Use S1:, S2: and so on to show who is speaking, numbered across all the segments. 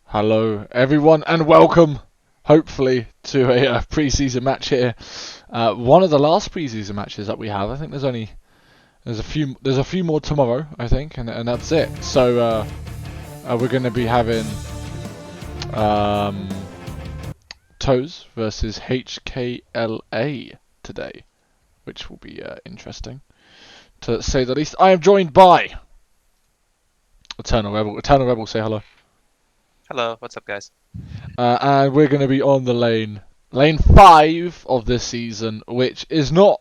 S1: Hello, everyone, and welcome, hopefully, to a pre-season match here. One of the last pre-season matches that we have. I think there's a few more tomorrow, I think, and that's it. So we're going to be having um, Toes versus HKLA today, which will be interesting, to say the least. I am joined by Eternal Rebel. Eternal Rebel, say hello.
S2: Hello, what's up, guys?
S1: And we're going to be on the lane 5 of this season, which is not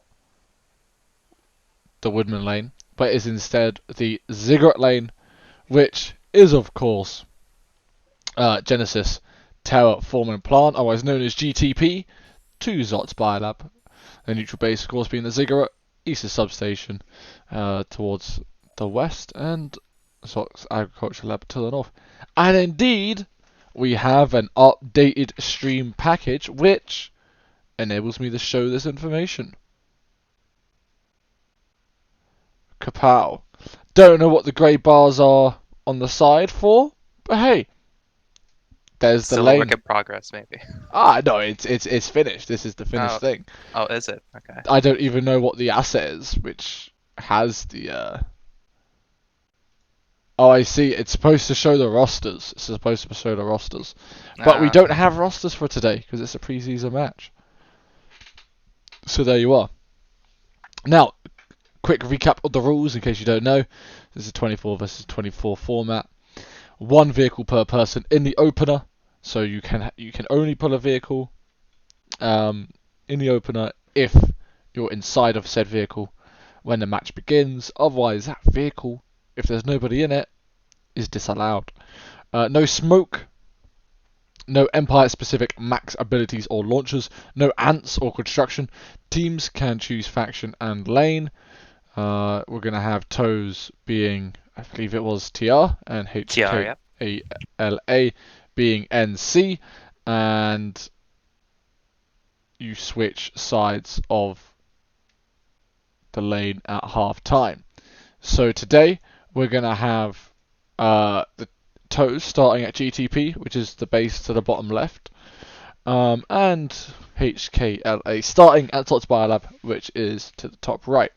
S1: the Woodman lane, but is instead the Ziggurat lane, which is, of course, Genesis Tower Forming Plant, otherwise known as GTP, 2 Zots Biolab. The neutral base, of course, being the Ziggurat, Easter Substation towards the west, and Zots Agriculture Lab to the north. And indeed, we have an updated stream package which enables me to show this information. Kapow. Don't know what the grey bars are on the side for, but hey, there's the
S2: Still a work
S1: lane.
S2: in progress, maybe.
S1: No, it's finished. This is the finished
S2: Oh,
S1: thing.
S2: oh, is it? Okay.
S1: I don't even know what the asset is, which has the Oh, I see. It's supposed to show the rosters. It's supposed to show the rosters. But we don't
S2: Okay.
S1: have rosters for today because it's a pre-season match. So there you are. Now, quick recap of the rules in case you don't know. This is a 24 versus 24 format. One vehicle per person in the opener. So you can only pull a vehicle in the opener if you're inside of said vehicle when the match begins. Otherwise, that vehicle, if there's nobody in it, is disallowed. No smoke, no Empire-specific max abilities or launchers, no ants or construction. Teams can choose faction and lane. We're going to have Toes being, I believe it was TR, and
S2: TR, yep.
S1: HKLA being NC, and you switch sides of the lane at half time. So today we're going to have the Toes starting at GTP, which is the base to the bottom left, and HKLA starting at Tots Biolab, which is to the top right.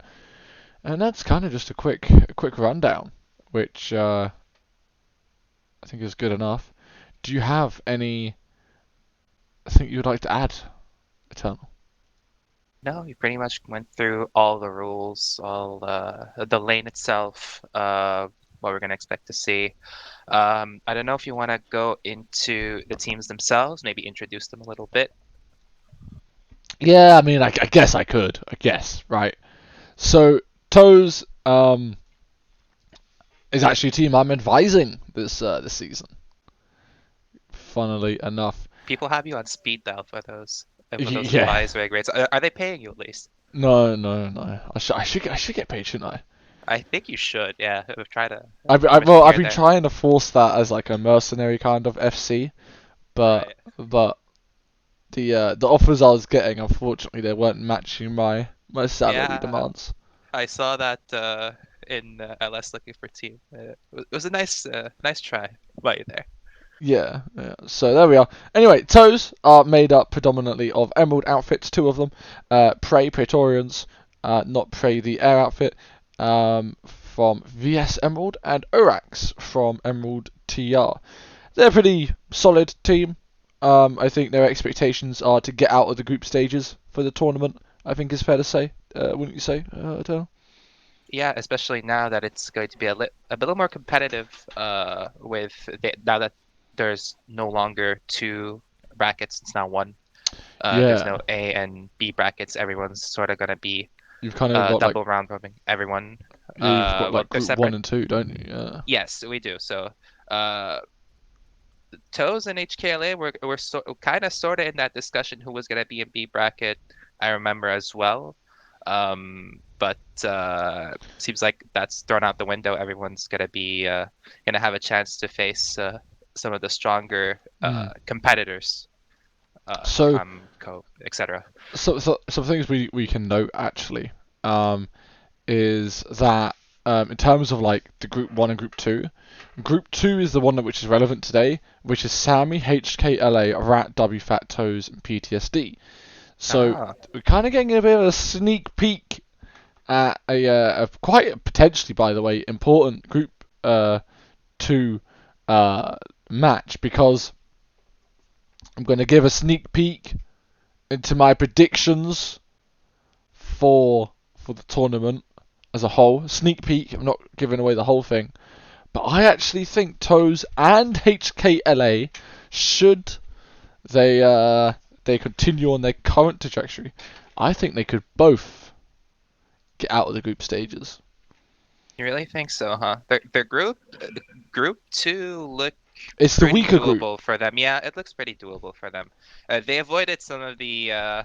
S1: And that's kind of just a quick rundown, which I think is good enough. Do you have anything you would like to add, Eternal?
S2: No, you pretty much went through all the rules, all the lane itself, what we're gonna expect to see. I don't know if you want to go into the teams themselves, maybe introduce them a little bit.
S1: Yeah, I mean, I guess I could. I guess, right? So, Toes is actually a team I'm advising this season. Funnily enough,
S2: People have you on speed dial for those
S1: yeah.
S2: advisory grades. Are they paying you at least?
S1: No, no, no. I should get paid, shouldn't I?
S2: I think you should. Yeah, try to
S1: Well,
S2: commission
S1: I've
S2: here and
S1: been
S2: there.
S1: trying to force that as like a mercenary kind of FC, but
S2: Right.
S1: the offers I was getting, unfortunately, they weren't matching my salary
S2: Yeah,
S1: demands.
S2: I saw that in LS looking for team. It was a nice try by you there.
S1: Yeah, yeah. So there we are. Anyway, Toes are made up predominantly of Emerald outfits, two of them. Prey Praetorians, not Prey the air outfit, from VS Emerald, and Orax from Emerald TR. They're a pretty solid team. I think their expectations are to get out of the group stages for the tournament. I think is fair to say, wouldn't you say, Eternal?
S2: Yeah, especially now that it's going to be a little more competitive now that there's no longer two brackets, it's now one. There's no
S1: Yeah,
S2: A and B brackets. Everyone's sort of gonna be
S1: you've kind of got like,
S2: double round robin. Everyone,
S1: yeah, you've got
S2: well,
S1: like
S2: they're
S1: group one
S2: separate.
S1: and two, don't you? Yeah.
S2: Yes, we do. So, uh, Toes and HKLA were kind of sort of in that discussion who was going to be in B bracket. I remember as well. But seems like that's thrown out the window. Everyone's going to have a chance to face some of the stronger
S1: Mm.
S2: competitors,
S1: So
S2: Co, etc.
S1: some things we can note actually is that in terms of like the Group 1 and Group 2. Group 2 is the one which is relevant today, which is Sammy, HKLA, Rat, WFAT, Toes, and PTSD. So we're kind of getting a bit of a sneak peek at a quite potentially, by the way, important Group 2 match, because I'm going to give a sneak peek into my predictions for the tournament as a whole. Sneak peek. I'm not giving away the whole thing, but I actually think Toes and HKLA, should they continue on their current trajectory, I think they could both get out of the group stages.
S2: You really think so, huh? Their group 2 look
S1: It's the
S2: pretty
S1: weaker
S2: doable
S1: group.
S2: for them. Yeah, it looks pretty doable for them. They avoided some of the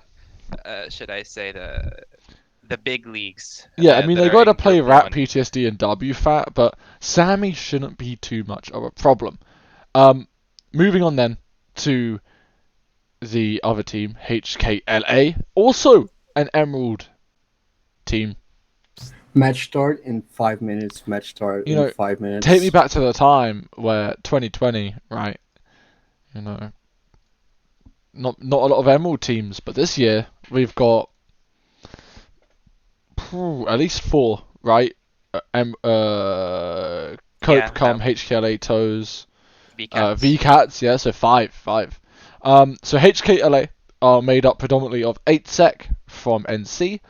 S2: should I say the big leagues
S1: Yeah, I mean,
S2: that
S1: they
S2: are
S1: got to
S2: in
S1: play
S2: Group
S1: Rat,
S2: 1.
S1: PTSD, and WFAT, but Sammy shouldn't be too much of a problem. Moving on then to the other team, HKLA, also an Emerald team.
S3: Match start in 5 minutes. Match start
S1: You
S3: in
S1: know,
S3: 5 minutes.
S1: take me back to the time where 2020, right? You know, not a lot of Emerald teams, but this year we've got at least 4, right? Cope, Come, HKLA, Toes,
S2: VCats.
S1: VCats, yeah, so 5. So HKLA are made up predominantly of 8sec from NC,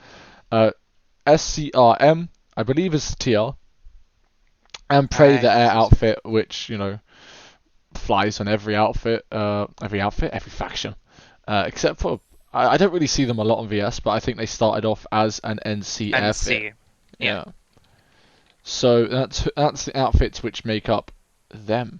S1: SCRM, I believe is TR, and Prey the Air outfit, which, you know, flies on every faction, except for I don't really see them a lot on VS, but I think they started off as an NC airfit.
S2: Yeah.
S1: So that's the outfits which make up them.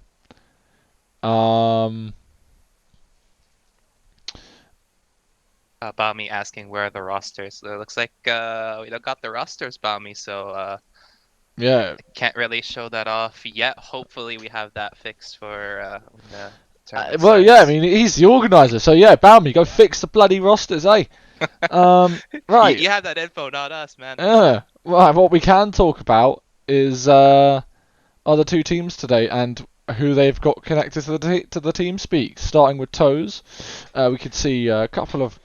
S2: Bami asking where are the rosters. It looks like we don't got the rosters, Bami, so
S1: yeah,
S2: can't really show that off yet. Hopefully we have that fixed for when the tournament
S1: well,
S2: starts.
S1: yeah, I mean, he's the organizer, so yeah, Balmy, go fix the bloody rosters, eh? Right.
S2: You have that info, not us, man.
S1: Yeah. Right. What we can talk about is other 2 teams today and who they've got connected to the team speak. Starting with Toes, we could see a couple of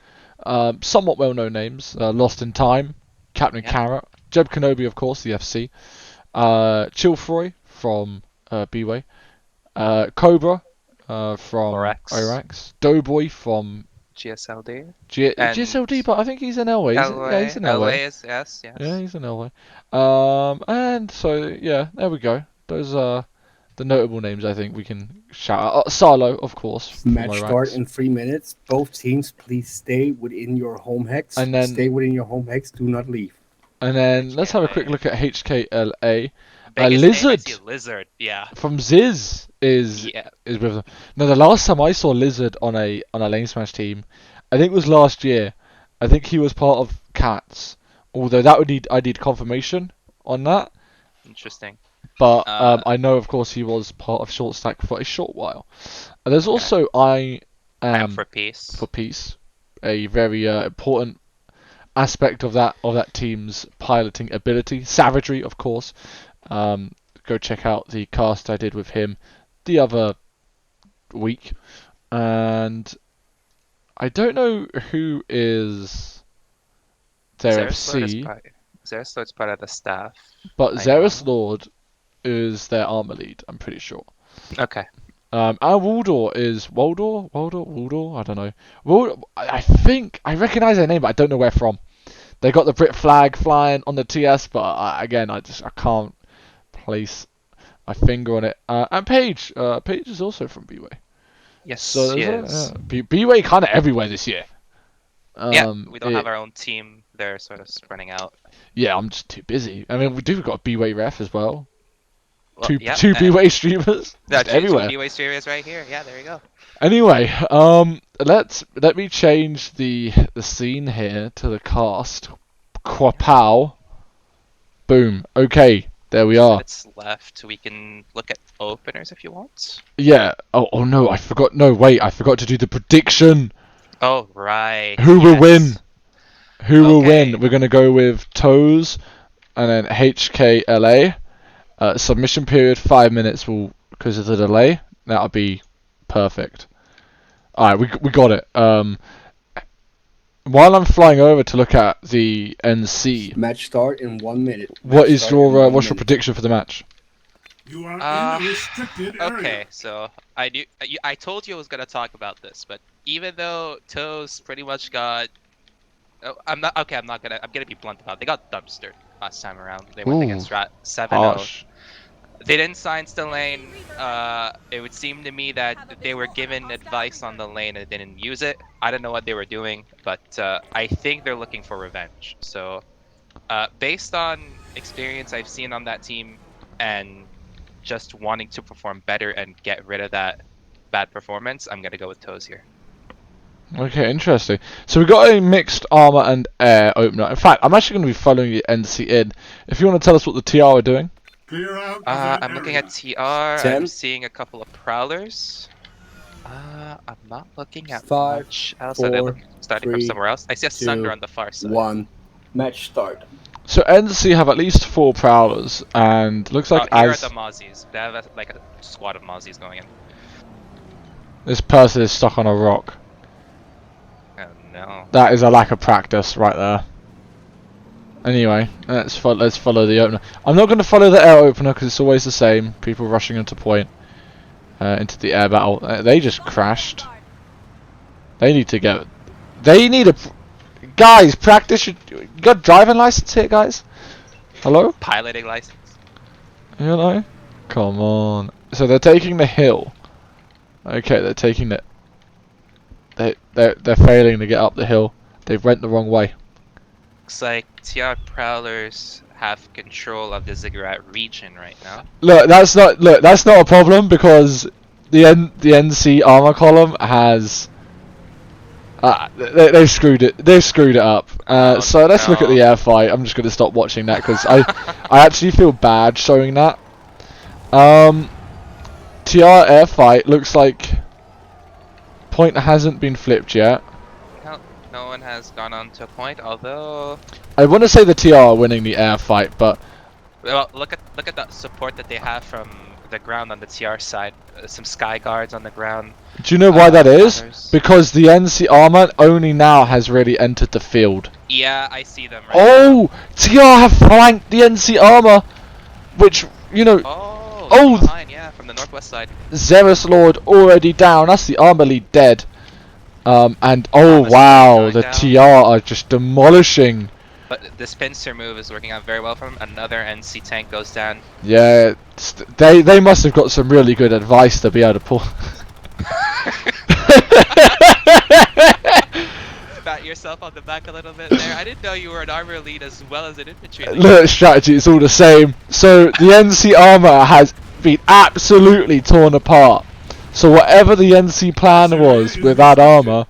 S1: somewhat well-known names: Lost in Time, Captain Carrot, Jeb Kenobi, of course, the FC, Chillfroy from B-Way, Cobra from Orax, Doughboy from
S2: GSLD.
S1: GSLD, but I think he's an LA. Yeah, he's an LA.
S2: Yes.
S1: Yeah, he's an LA. And so yeah, there we go. Those are the notable names I think we can shout out. Salo, of course.
S3: Match start in 3 minutes. Both teams, please stay within your home hex.
S1: And then
S3: stay within your home hex. Do not leave.
S1: And then let's have a quick look at HKLA.
S2: Lizard, yeah.
S1: From Ziz is with them. Now, the last time I saw Lizard on a LaneSmash team, I think it was last year. I think he was part of Cats, although I need confirmation on that.
S2: Interesting.
S1: But I know, of course, he was part of Short Stack for a short while. And there's also I Am
S2: for Peace.
S1: For Peace, a very important aspect of that team's piloting ability, savagery, of course. Go check out the cast I did with him the other week, and I don't know who is their FC.
S2: Zeruslord's part of the staff,
S1: but Zeruslord is their armor lead, I'm pretty sure.
S2: Okay.
S1: And Waldor is Waldor. I don't know. Waldor, I recognize their name, but I don't know where from. They got the Brit flag flying on the TS, but I can't place my finger on it. And Paige is also from B-Way.
S2: Yes,
S1: so B-Way kind of everywhere this year.
S2: We don't have our own team. They're sort of spreading out.
S1: Yeah, I'm just too busy. I mean, we've got a B-Way ref as well.
S2: Two
S1: B-Way streamers.
S2: Yeah,
S1: everywhere.
S2: 2 B-Way streamers right here. Yeah, there you go.
S1: Anyway, let me change the scene here to the cast. Quapow. Boom. Okay, there we are.
S2: Minutes left. We can look at openers if you want.
S1: Yeah. Oh no, I forgot. No, wait, I forgot to do the prediction.
S2: Oh right.
S1: Who will win? Who will win? We're gonna go with Toes and then HKLA. Submission period 5 minutes will because of the delay. That'll be perfect. All right, we got it. While I'm flying over to look at the NC,
S3: Match start in 1 minute.
S1: what's your prediction for the match?
S4: You are in the restricted area.
S2: Okay, so I told you I was gonna talk about this, but even though Toes pretty much got, I'm gonna be blunt about it. They got dumpstered last time around. They went against Rat 7-0.
S1: Harsh.
S2: They didn't sign the lane. It would seem to me that they were given advice on the lane and didn't use it. I don't know what they were doing, but I think they're looking for revenge. So, based on experience I've seen on that team, and just wanting to perform better and get rid of that bad performance, I'm gonna go with Toes here.
S1: Okay, interesting. So we got a mixed armor and air opener. In fact, I'm actually going to be following the NC in. If you want to tell us what the TR are doing.
S4: Clear out.
S2: I'm looking at TR.
S3: Ten.
S2: I'm seeing a couple of prowlers. I'm not looking at
S3: 5,
S2: much else.
S3: 4,
S2: They're starting from
S3: 3,
S2: somewhere else. I see a
S3: 2,
S2: Sunder on the far side.
S3: 1. Match start.
S1: So NC have at least 4 prowlers, and looks like
S2: Here are
S1: as
S2: the Mozzies. They have like a squad of Mozzies going in.
S1: this person is stuck on a rock.
S2: Oh no.
S1: That is a lack of practice right there. Anyway, let's follow the opener. I'm not going to follow the air opener because it's always the same. People rushing into point, into the air battle. They just crashed. They need to get. They need a. Guys, practice. You got a driving license here, guys? Hello?
S2: Piloting license.
S1: You know? Come on. So they're taking the hill. Okay, they're taking it. They're failing to get up the hill. They've went the wrong way.
S2: Looks like TR Prowlers have control of the Ziggurat region right now.
S1: Look, that's not a problem because the NC armor column has they've screwed it. They've screwed it up. So let's look at the air fight. I'm just going to stop watching that because I actually feel bad showing that. TR air fight looks like point hasn't been flipped yet.
S2: No one has gone on to a point, although
S1: I want to say the TR are winning the air fight, but
S2: well, look at the support that they have from the ground on the TR side. Some sky guards on the ground.
S1: do you know why that is?
S2: Others.
S1: Because the NC armor only now has really entered the field.
S2: Yeah, I see them right
S1: Oh, TR have flanked the NC armor, which you know.
S2: now.
S1: Oh,
S2: Behind, yeah, from the northwest side.
S1: Xeris Lord already down. That's the armor lead dead. And oh
S2: Thomas
S1: wow,
S2: going
S1: the
S2: down.
S1: TR are just demolishing.
S2: But this pincer move is working out very well for him. Another NC tank goes down.
S1: Yeah, they must have got some really good advice to be able to pull.
S2: Pat yourself on the back a little bit there. I didn't know you were an armor lead as well as an infantry lead.
S1: Look, strategy is all the same. So the NC armor has been absolutely torn apart. So whatever the NC plan was with that armor,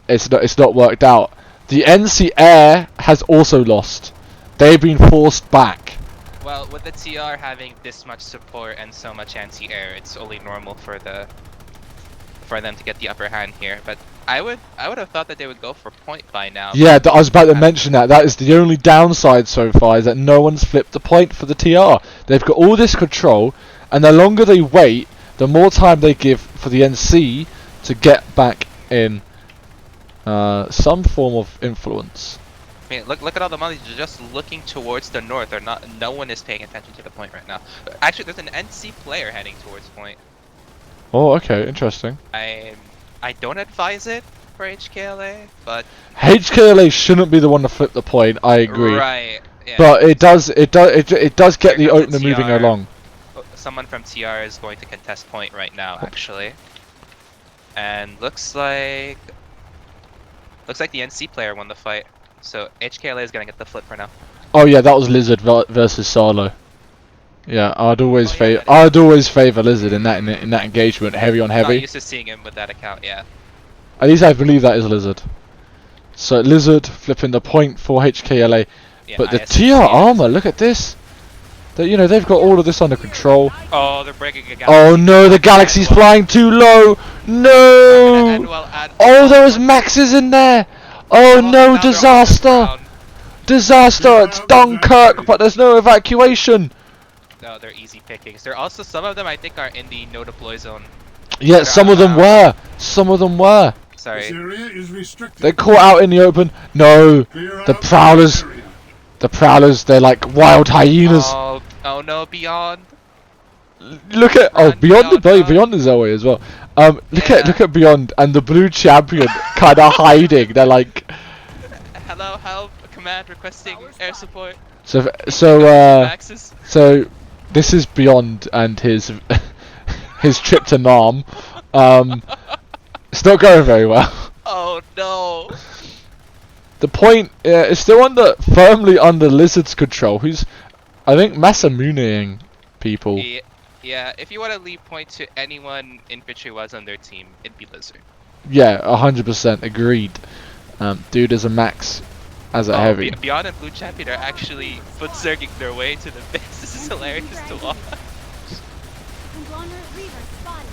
S1: it's not worked out. The NC air has also lost. They've been forced back.
S2: Well, with the TR having this much support and so much anti-air, it's only normal for them to get the upper hand here. But I would have thought that they would go for point by now.
S1: Yeah, I was about to mention that. That is the only downside so far, is that no one's flipped the point for the TR. They've got all this control, and the longer they wait, the more time they give for the NC to get back in some form of influence.
S2: I mean, look at all the money just looking towards the north. No one is paying attention to the point right now. Actually, there's an NC player heading towards point.
S1: Oh, okay, interesting.
S2: I don't advise it for HKLA, but
S1: HKLA shouldn't be the one to flip the point. I agree.
S2: right. Yeah.
S1: But it does get
S2: Here
S1: the
S2: comes
S1: opener
S2: the
S1: moving
S2: TR.
S1: along.
S2: Someone from TR is going to contest point right now, actually. And looks like the NC player won the fight. So HKLA is gonna get the flip for now.
S1: Oh yeah, that was Lizard versus Salo. Yeah, I'd always favor Lizard in that engagement, heavy on
S2: Not
S1: heavy.
S2: used to seeing him with that account, yeah.
S1: At least I believe that is Lizard. So Lizard flipping the point for HKLA,
S2: Yeah,
S1: but the
S2: ISC.
S1: TR armor, look at this. They've got all of this under control.
S2: Oh, they're breaking a galaxy.
S1: Oh no, the galaxy's flying too low. No. Oh, there was Maxes in there. Oh no,
S2: now they're on the
S1: disaster.
S2: ground.
S1: Disaster! It's Dunkirk, but there's no evacuation.
S2: No, they're easy pickings. They're also, some of them I think are in the no deploy zone.
S1: Yeah, some of them were. Some of them were.
S4: This
S2: Sorry.
S4: area is restricted.
S1: They're caught out in the open. No,
S4: Clear
S1: the
S4: out
S1: Prowlers.
S4: that area.
S1: The Prowlers. They're like wild hyenas.
S2: Oh no, Beyond.
S1: Look at
S2: Run,
S1: Beyond
S2: Beyond,
S1: Beyond is that way as well. Look
S2: Yeah.
S1: at Beyond and the blue champion kind of hiding. They're like
S2: Hello, help. Command requesting air support.
S1: so
S2: Maxes.
S1: so this is Beyond and his his trip to Nam. It's not going very well.
S2: Oh no.
S1: The point is still firmly under Lizard's control. Who's I think Masamuneing people.
S2: Yeah, if you want to leave point to anyone infantry was on their team, it'd be Lizard.
S1: Yeah, 100% agreed. Dude is a max as a heavy.
S2: Beyond and Blue Champion are actually foot-zerging their way to the base. This is hilarious to watch.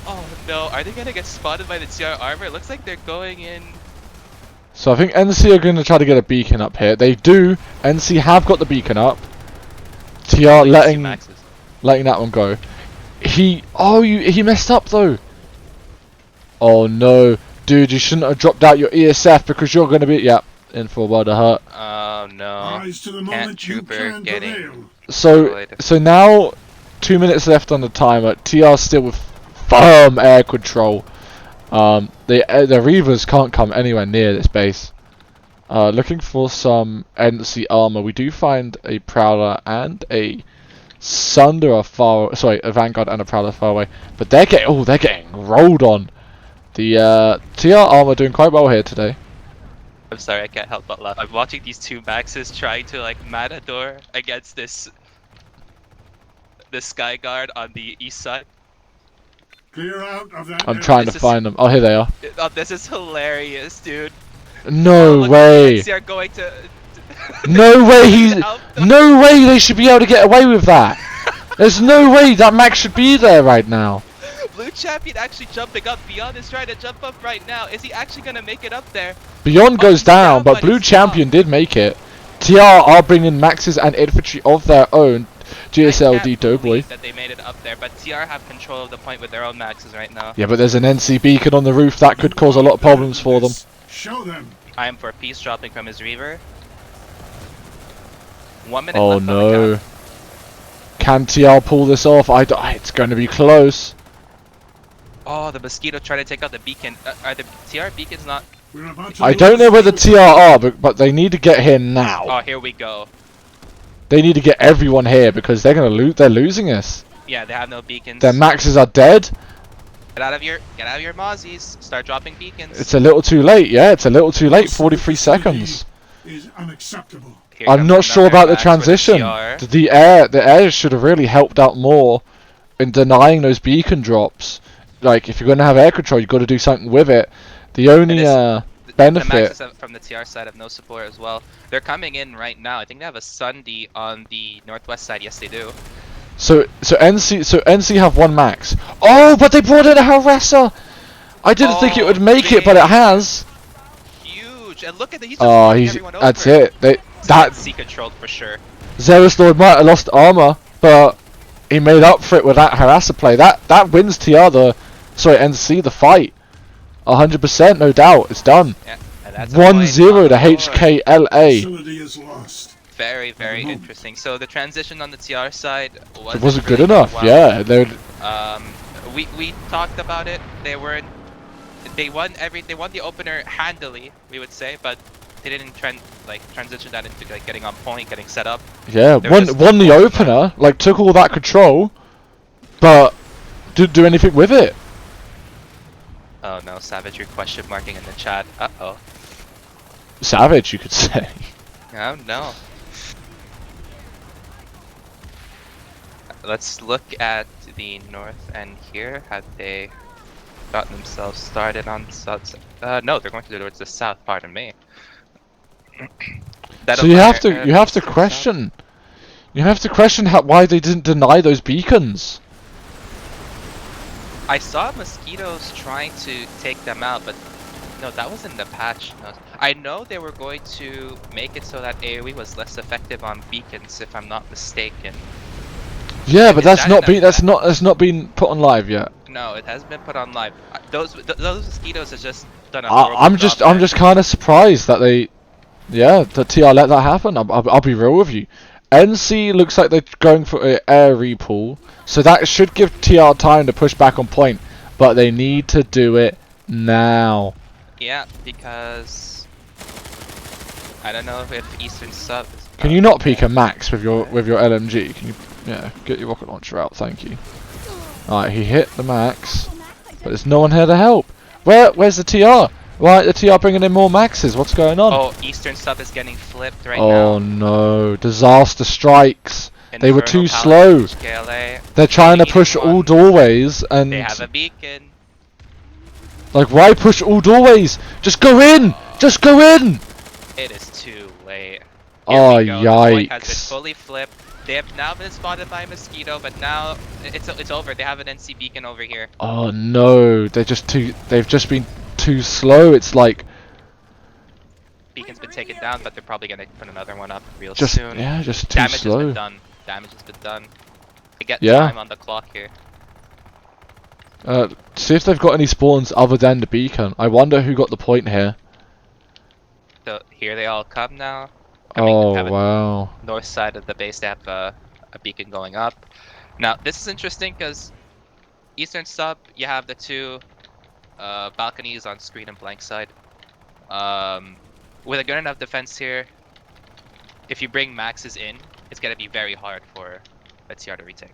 S2: Oh no, are they gonna get spotted by the TR armor? It looks like they're going in.
S1: So I think NC are going to try to get a beacon up here. They do. NC have got the beacon up. TR letting that one go. He messed up though. Oh no, dude, you shouldn't have dropped out your ESF because you're going to be in for a world of hurt.
S2: Oh no.
S4: Rise to the
S2: Can't
S4: moment you
S2: Trooper
S4: can
S2: getting.
S4: prevail.
S1: So now 2 minutes left on the timer. TR still with firm air control. The Reavers can't come anywhere near this base. Looking for some NC armor. We do find a Prowler and a Sunder a Vanguard and a Prowler far away. But they're getting rolled on. The TR armor doing quite well here today.
S2: I'm sorry, I can't help but laugh. I'm watching these two Maxes trying to like Matador against this Sky Guard on the east side.
S4: Clear out of that
S1: I'm
S4: area.
S1: trying to find them. Oh, here they are.
S2: Oh, this is hilarious, dude.
S1: No
S2: Look,
S1: way.
S2: They are going to.
S1: No way
S2: Help them.
S1: No way they should be able to get away with that. There's no way that Max should be there right now.
S2: Blue Champion actually jumping up. Beyond is trying to jump up right now. Is he actually gonna make it up there?
S1: Beyond goes
S2: he's
S1: down,
S2: down,
S1: but
S2: but
S1: Blue
S2: he's
S1: Champion did make it. TR are bringing Maxes and infantry of their own. GSLD
S2: I can't
S1: Doughboy.
S2: believe that they made it up there, but TR have control of the point with their own Maxes right now.
S1: Yeah, but there's an NC beacon on the roof that could cause a lot of problems for them.
S4: Show them.
S2: I am for peace dropping from his Reaver. 1 minute
S1: Oh
S2: left on the
S1: no.
S2: count.
S1: Can TR pull this off? It's going to be close.
S2: Oh, the Mosquito trying to take out the beacon. Are the TR beacons not?
S4: We're about to
S1: I
S4: lose
S1: don't know where the
S4: this.
S1: TR are, but they need to get here now.
S2: Oh, here we go.
S1: They need to get everyone here because they're gonna lose. They're losing us.
S2: Yeah, they have no beacons.
S1: Their Maxes are dead.
S2: Get out of your Mozzies. Start dropping beacons.
S1: It's a little too late. Yeah, it's a little too late. 43 seconds.
S4: Is unacceptable.
S2: Here
S1: I'm
S2: comes
S1: not sure
S2: another
S1: about the
S2: Max for
S1: transition.
S2: TR.
S1: The air should have really helped out more in denying those beacon drops. Like if you're gonna have air control, you've got to do something with it. The only
S2: The
S1: benefit.
S2: Maxes from the TR side have no support as well. They're coming in right now. I think they have a Sunday on the northwest side. Yes, they do.
S1: So NC have one Max. Oh, but they brought in a harasser. I didn't think it would make it, but it has.
S2: Huge. And look at the. He's just
S1: Oh,
S2: running everyone
S1: that's
S2: over.
S1: it.
S2: That's NC controlled for sure.
S1: Zealous Lord might have lost armor, but he made up for it with that harasser play. That wins NC the fight. 100%, no doubt. It's done.
S2: Yeah. And that's a
S1: 1-0
S2: point
S1: to
S2: on the board.
S1: HKLA.
S4: Facility is lost.
S2: Very, very interesting. So the transition on the TR side
S1: It wasn't good
S2: really
S1: enough.
S2: well.
S1: Yeah, they would.
S2: We talked about it. They won the opener handily, we would say, but they didn't transition that into like getting on point, getting set up.
S1: Yeah,
S2: They were just
S1: won the opener. Like took all that control, but didn't do anything with it.
S2: Oh no, Savagery question marking in the chat. Uh-oh.
S1: Savage, you could say.
S2: Oh no. Let's look at the north end here. Had they gotten themselves started on the south side? No, they're going towards the south, pardon me.
S1: So you have to question. You have to question why they didn't deny those beacons.
S2: I saw mosquitoes trying to take them out, but no, that was in the patch notes. I know they were going to make it so that AoE was less effective on beacons, if I'm not mistaken.
S1: Yeah, but
S2: Is
S1: that's
S2: that
S1: not
S2: enough
S1: been
S2: for that?
S1: that's not been put on live yet.
S2: No, it hasn't been put on live. Those mosquitoes has just done a horrible
S1: I'm
S2: job.
S1: just kind of surprised that they, yeah, that TR let that happen. I'll be real with you. NC looks like they're going for an air repull, so that should give TR time to push back on point, but they need to do it now.
S2: Yeah, because I don't know if Eastern Sub is
S1: Can you not peek a max with your LMG? Can you, yeah, get your rocket launcher out, thank you. Alright, he hit the max, but there's no one here to help. Where's the TR? Why the TR bringing in more maxes? What's going on?
S2: Oh, Eastern Sub is getting flipped right
S1: Oh
S2: now.
S1: no, disaster strikes. They were too
S2: Inferno
S1: slow.
S2: Palace, HKLA.
S1: They're trying to
S2: They
S1: push
S2: need
S1: all
S2: one.
S1: doorways and
S2: They have a beacon.
S1: like, why push all doorways? Just go in! Just go in!
S2: It is too late. Here
S1: Oh
S2: we go. The point has been
S1: yikes.
S2: fully flipped. They have now been spotted by a mosquito, but now it's over. They have an NC beacon over here.
S1: Oh no, they've just been too slow. It's like
S2: Beacon's been taken down, but they're probably gonna put another one up real
S1: just
S2: soon.
S1: yeah, just too
S2: Damage has
S1: slow.
S2: been done. Damage has been done. They get
S1: Yeah.
S2: time on the clock here.
S1: See if they've got any spawns other than the beacon. I wonder who got the point here.
S2: So here they all come now.
S1: Oh
S2: have a
S1: wow.
S2: north side of the base. They have a beacon going up. Now this is interesting because Eastern Sub, you have the two balconies on screen and blank side. With a good enough defense here, if you bring maxes in, it's gonna be very hard for a TR to retake.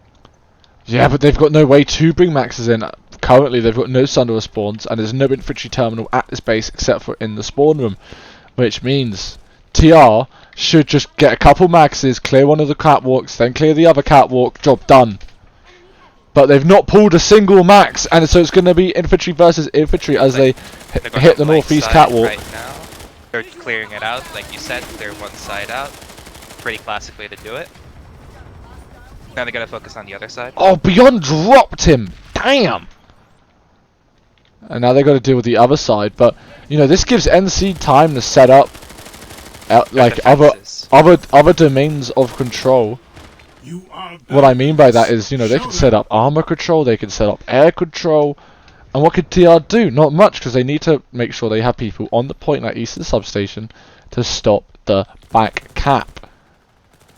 S1: Yeah, but they've got no way to bring maxes in. Currently, they've got no Sunderer spawns, and there's no infantry terminal at this base except for in the spawn room, which means TR should just get a couple maxes, clear one of the catwalks, then clear the other catwalk, job done. But they've not pulled a single max, and so it's going to be infantry versus infantry as they
S2: They're going
S1: hit
S2: to
S1: the
S2: blank
S1: northeast
S2: side
S1: catwalk.
S2: right now. They're clearing it out, like you said. They're one side out. Pretty classic way to do it. Now they gotta focus on the other side.
S1: Oh, Beyond dropped him! Damn! And now they've got to deal with the other side, but, you know, this gives NC time to set up, like,
S2: defenses.
S1: other domains of control.
S4: You are
S1: What I mean by that is, you know, they
S4: Show
S1: can set up armor control, they can set up air control, and what could TR do? Not much, because they need to make sure they have people on the point like Eastern Substation to stop the back cap.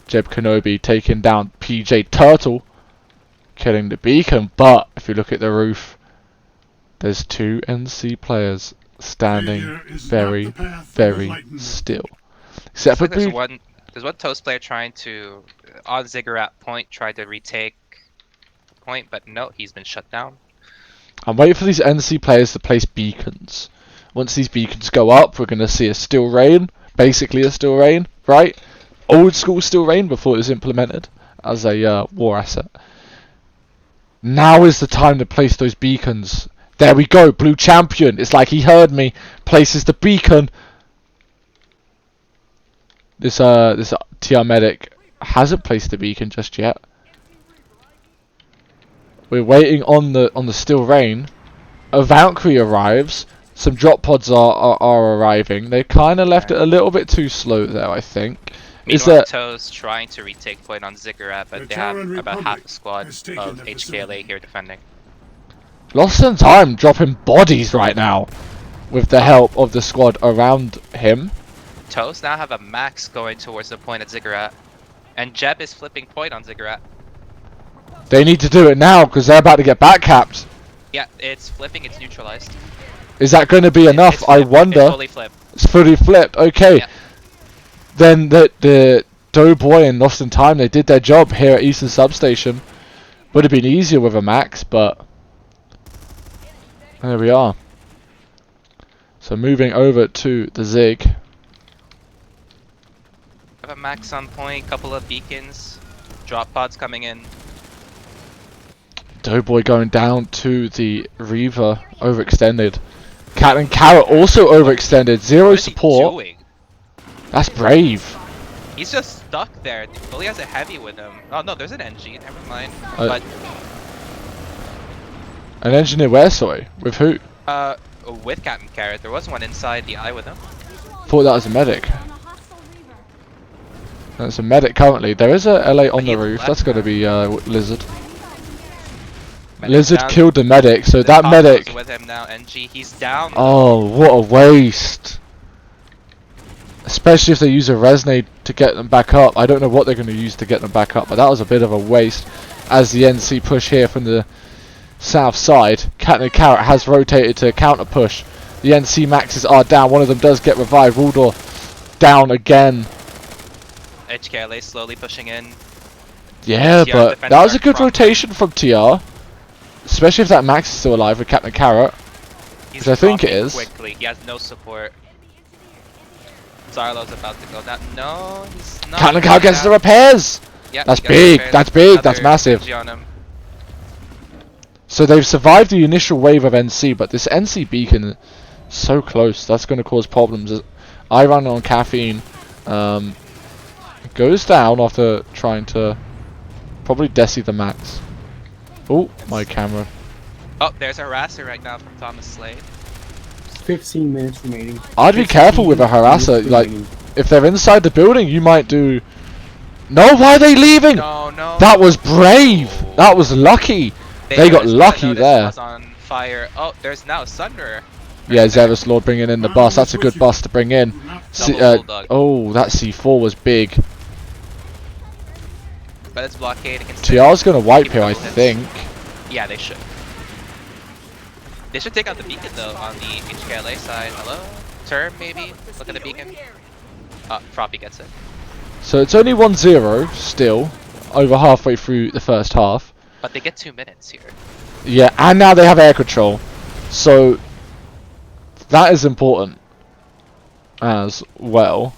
S1: Jeb Kenobi taking down PJ Turtle, killing the beacon, but if you look at the roof, there's two NC players standing
S4: Failure is not
S1: very,
S4: the path of
S1: very
S4: enlightenment.
S1: still. Except for
S2: There's
S1: Blue.
S2: one Toast player trying to, on Ziggurat point, try to retake point, but no, he's been shut down.
S1: I'm waiting for these NC players to place beacons. Once these beacons go up, we're going to see a still rain, basically a still rain, right? Old school still rain before it was implemented as a war asset. Now is the time to place those beacons. There we go, Blue Champion. It's like he heard me. Places the beacon. This TR medic hasn't placed the beacon just yet. We're waiting on the still rain. A Valkyrie arrives. Some drop pods are arriving. They kind of left it a little bit too slow there, I think. Is
S2: Meanwhile,
S1: that
S2: Toast trying to retake point on Ziggurat, but
S4: The
S2: they have
S4: Terran
S2: about half
S4: Republic
S2: a squad
S4: has taken
S2: of
S4: the
S2: HKLA
S4: facility.
S2: here defending.
S1: lost some time dropping bodies right now with the help of the squad around him?
S2: Toast now have a max going towards the point at Ziggurat, and Jeb is flipping point on Ziggurat.
S1: They need to do it now because they're about to get back capped.
S2: Yeah, it's flipping, it's neutralized.
S1: Is that going to be enough?
S2: It's
S1: I
S2: flipped,
S1: wonder.
S2: It's fully flipped.
S1: It's fully flipped. Okay.
S2: Yeah.
S1: Then the Doughboy and Lost in Time, they did their job here at Eastern Substation. Would have been easier with a max, but there we are. So moving over to the Zig.
S2: Have a max on point, couple of beacons, drop pods coming in.
S1: Doughboy going down to the Reaver, overextended. Cat and Carrot also overextended. Zero
S2: What is he
S1: support.
S2: doing?
S1: That's brave.
S2: He's just stuck there. Well, he has a heavy with him. Oh no, there's an NG. Never mind.
S1: An engineer where, sorry? With who?
S2: With Captain Carrot, there was one inside the eye with him.
S1: Thought that was a medic. That's a medic currently. There is a LA on the roof. That's got to be Lizard. Lizard killed the medic, so that medic.
S2: With him now, NG. He's down.
S1: Oh, what a waste! Especially if they use a resonate to get them back up. I don't know what they're going to use to get them back up, but that was a bit of a waste. As the NC push here from the south side, Captain Carrot has rotated to counter push. The NC maxes are down. One of them does get revived. Waldor down again.
S2: HKLA slowly pushing in.
S1: Yeah,
S2: TR
S1: but that was a good
S2: front.
S1: rotation from TR. Especially if that Max is still alive with Captain Carrot.
S2: He's
S1: Which I think it
S2: dropping
S1: is.
S2: quickly. He has no support. Zarlo's about to go down. No, he's not.
S1: Captain Carrot gets the repairs!
S2: Yeah,
S1: That's
S2: he gets
S1: big,
S2: repairs.
S1: that's big, that's
S2: Another
S1: massive.
S2: NG on him.
S1: So they've survived the initial wave of NC, but this NC beacon is so close. That's going to cause problems. I run on caffeine. Goes down after trying to probably desi the max. Oh, my camera.
S2: Oh, there's a harasser right now from Thomas Slade.
S3: 15 minutes remaining.
S1: I'd be careful with a harasser. Like, if they're inside the building, you might do... No, why are they leaving?
S2: No, no.
S1: That was brave. That was lucky. They got
S2: just
S1: lucky
S2: noticed
S1: there.
S2: Was on fire. Oh, there's now a Sunderer.
S1: Yeah, Zevis Lord bringing in the bus. That's a good bus to bring in. Oh, that C4 was big.
S2: But it's blockade against
S1: TR's gonna wipe
S2: keep
S1: here, I
S2: double hits.
S1: think.
S2: Yeah, they should. They should take out the beacon though on the HKLA side. Hello? Term maybe? Look at the beacon. Froppy gets it.
S1: So it's only 1-0 still, over halfway through the first half.
S2: But they get 2 minutes here.
S1: Yeah, and now they have air control. So that is important as well.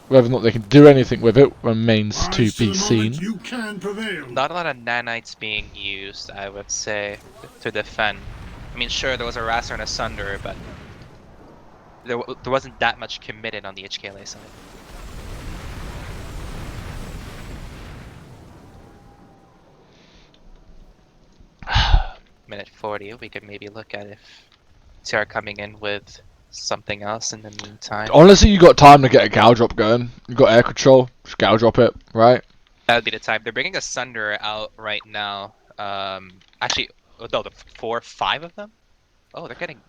S1: Whether or not they can do anything with it remains to
S4: Rise
S1: be
S4: the
S1: seen.
S4: moment you can prevail.
S2: Not a lot of nanites being used, I would say, to defend. I mean, sure, there was a Harasser and a Sunderer, but there wasn't that much committed on the HKLA side. Minute 40, we could maybe look at if TR coming in with something else in the meantime.
S1: Honestly, you got time to get a gal drop going. You got air control, just gal drop it, right?
S2: That would be the time. They're bringing a Sunderer out right now. Actually, no, the 4 or 5 of them? Oh, they're getting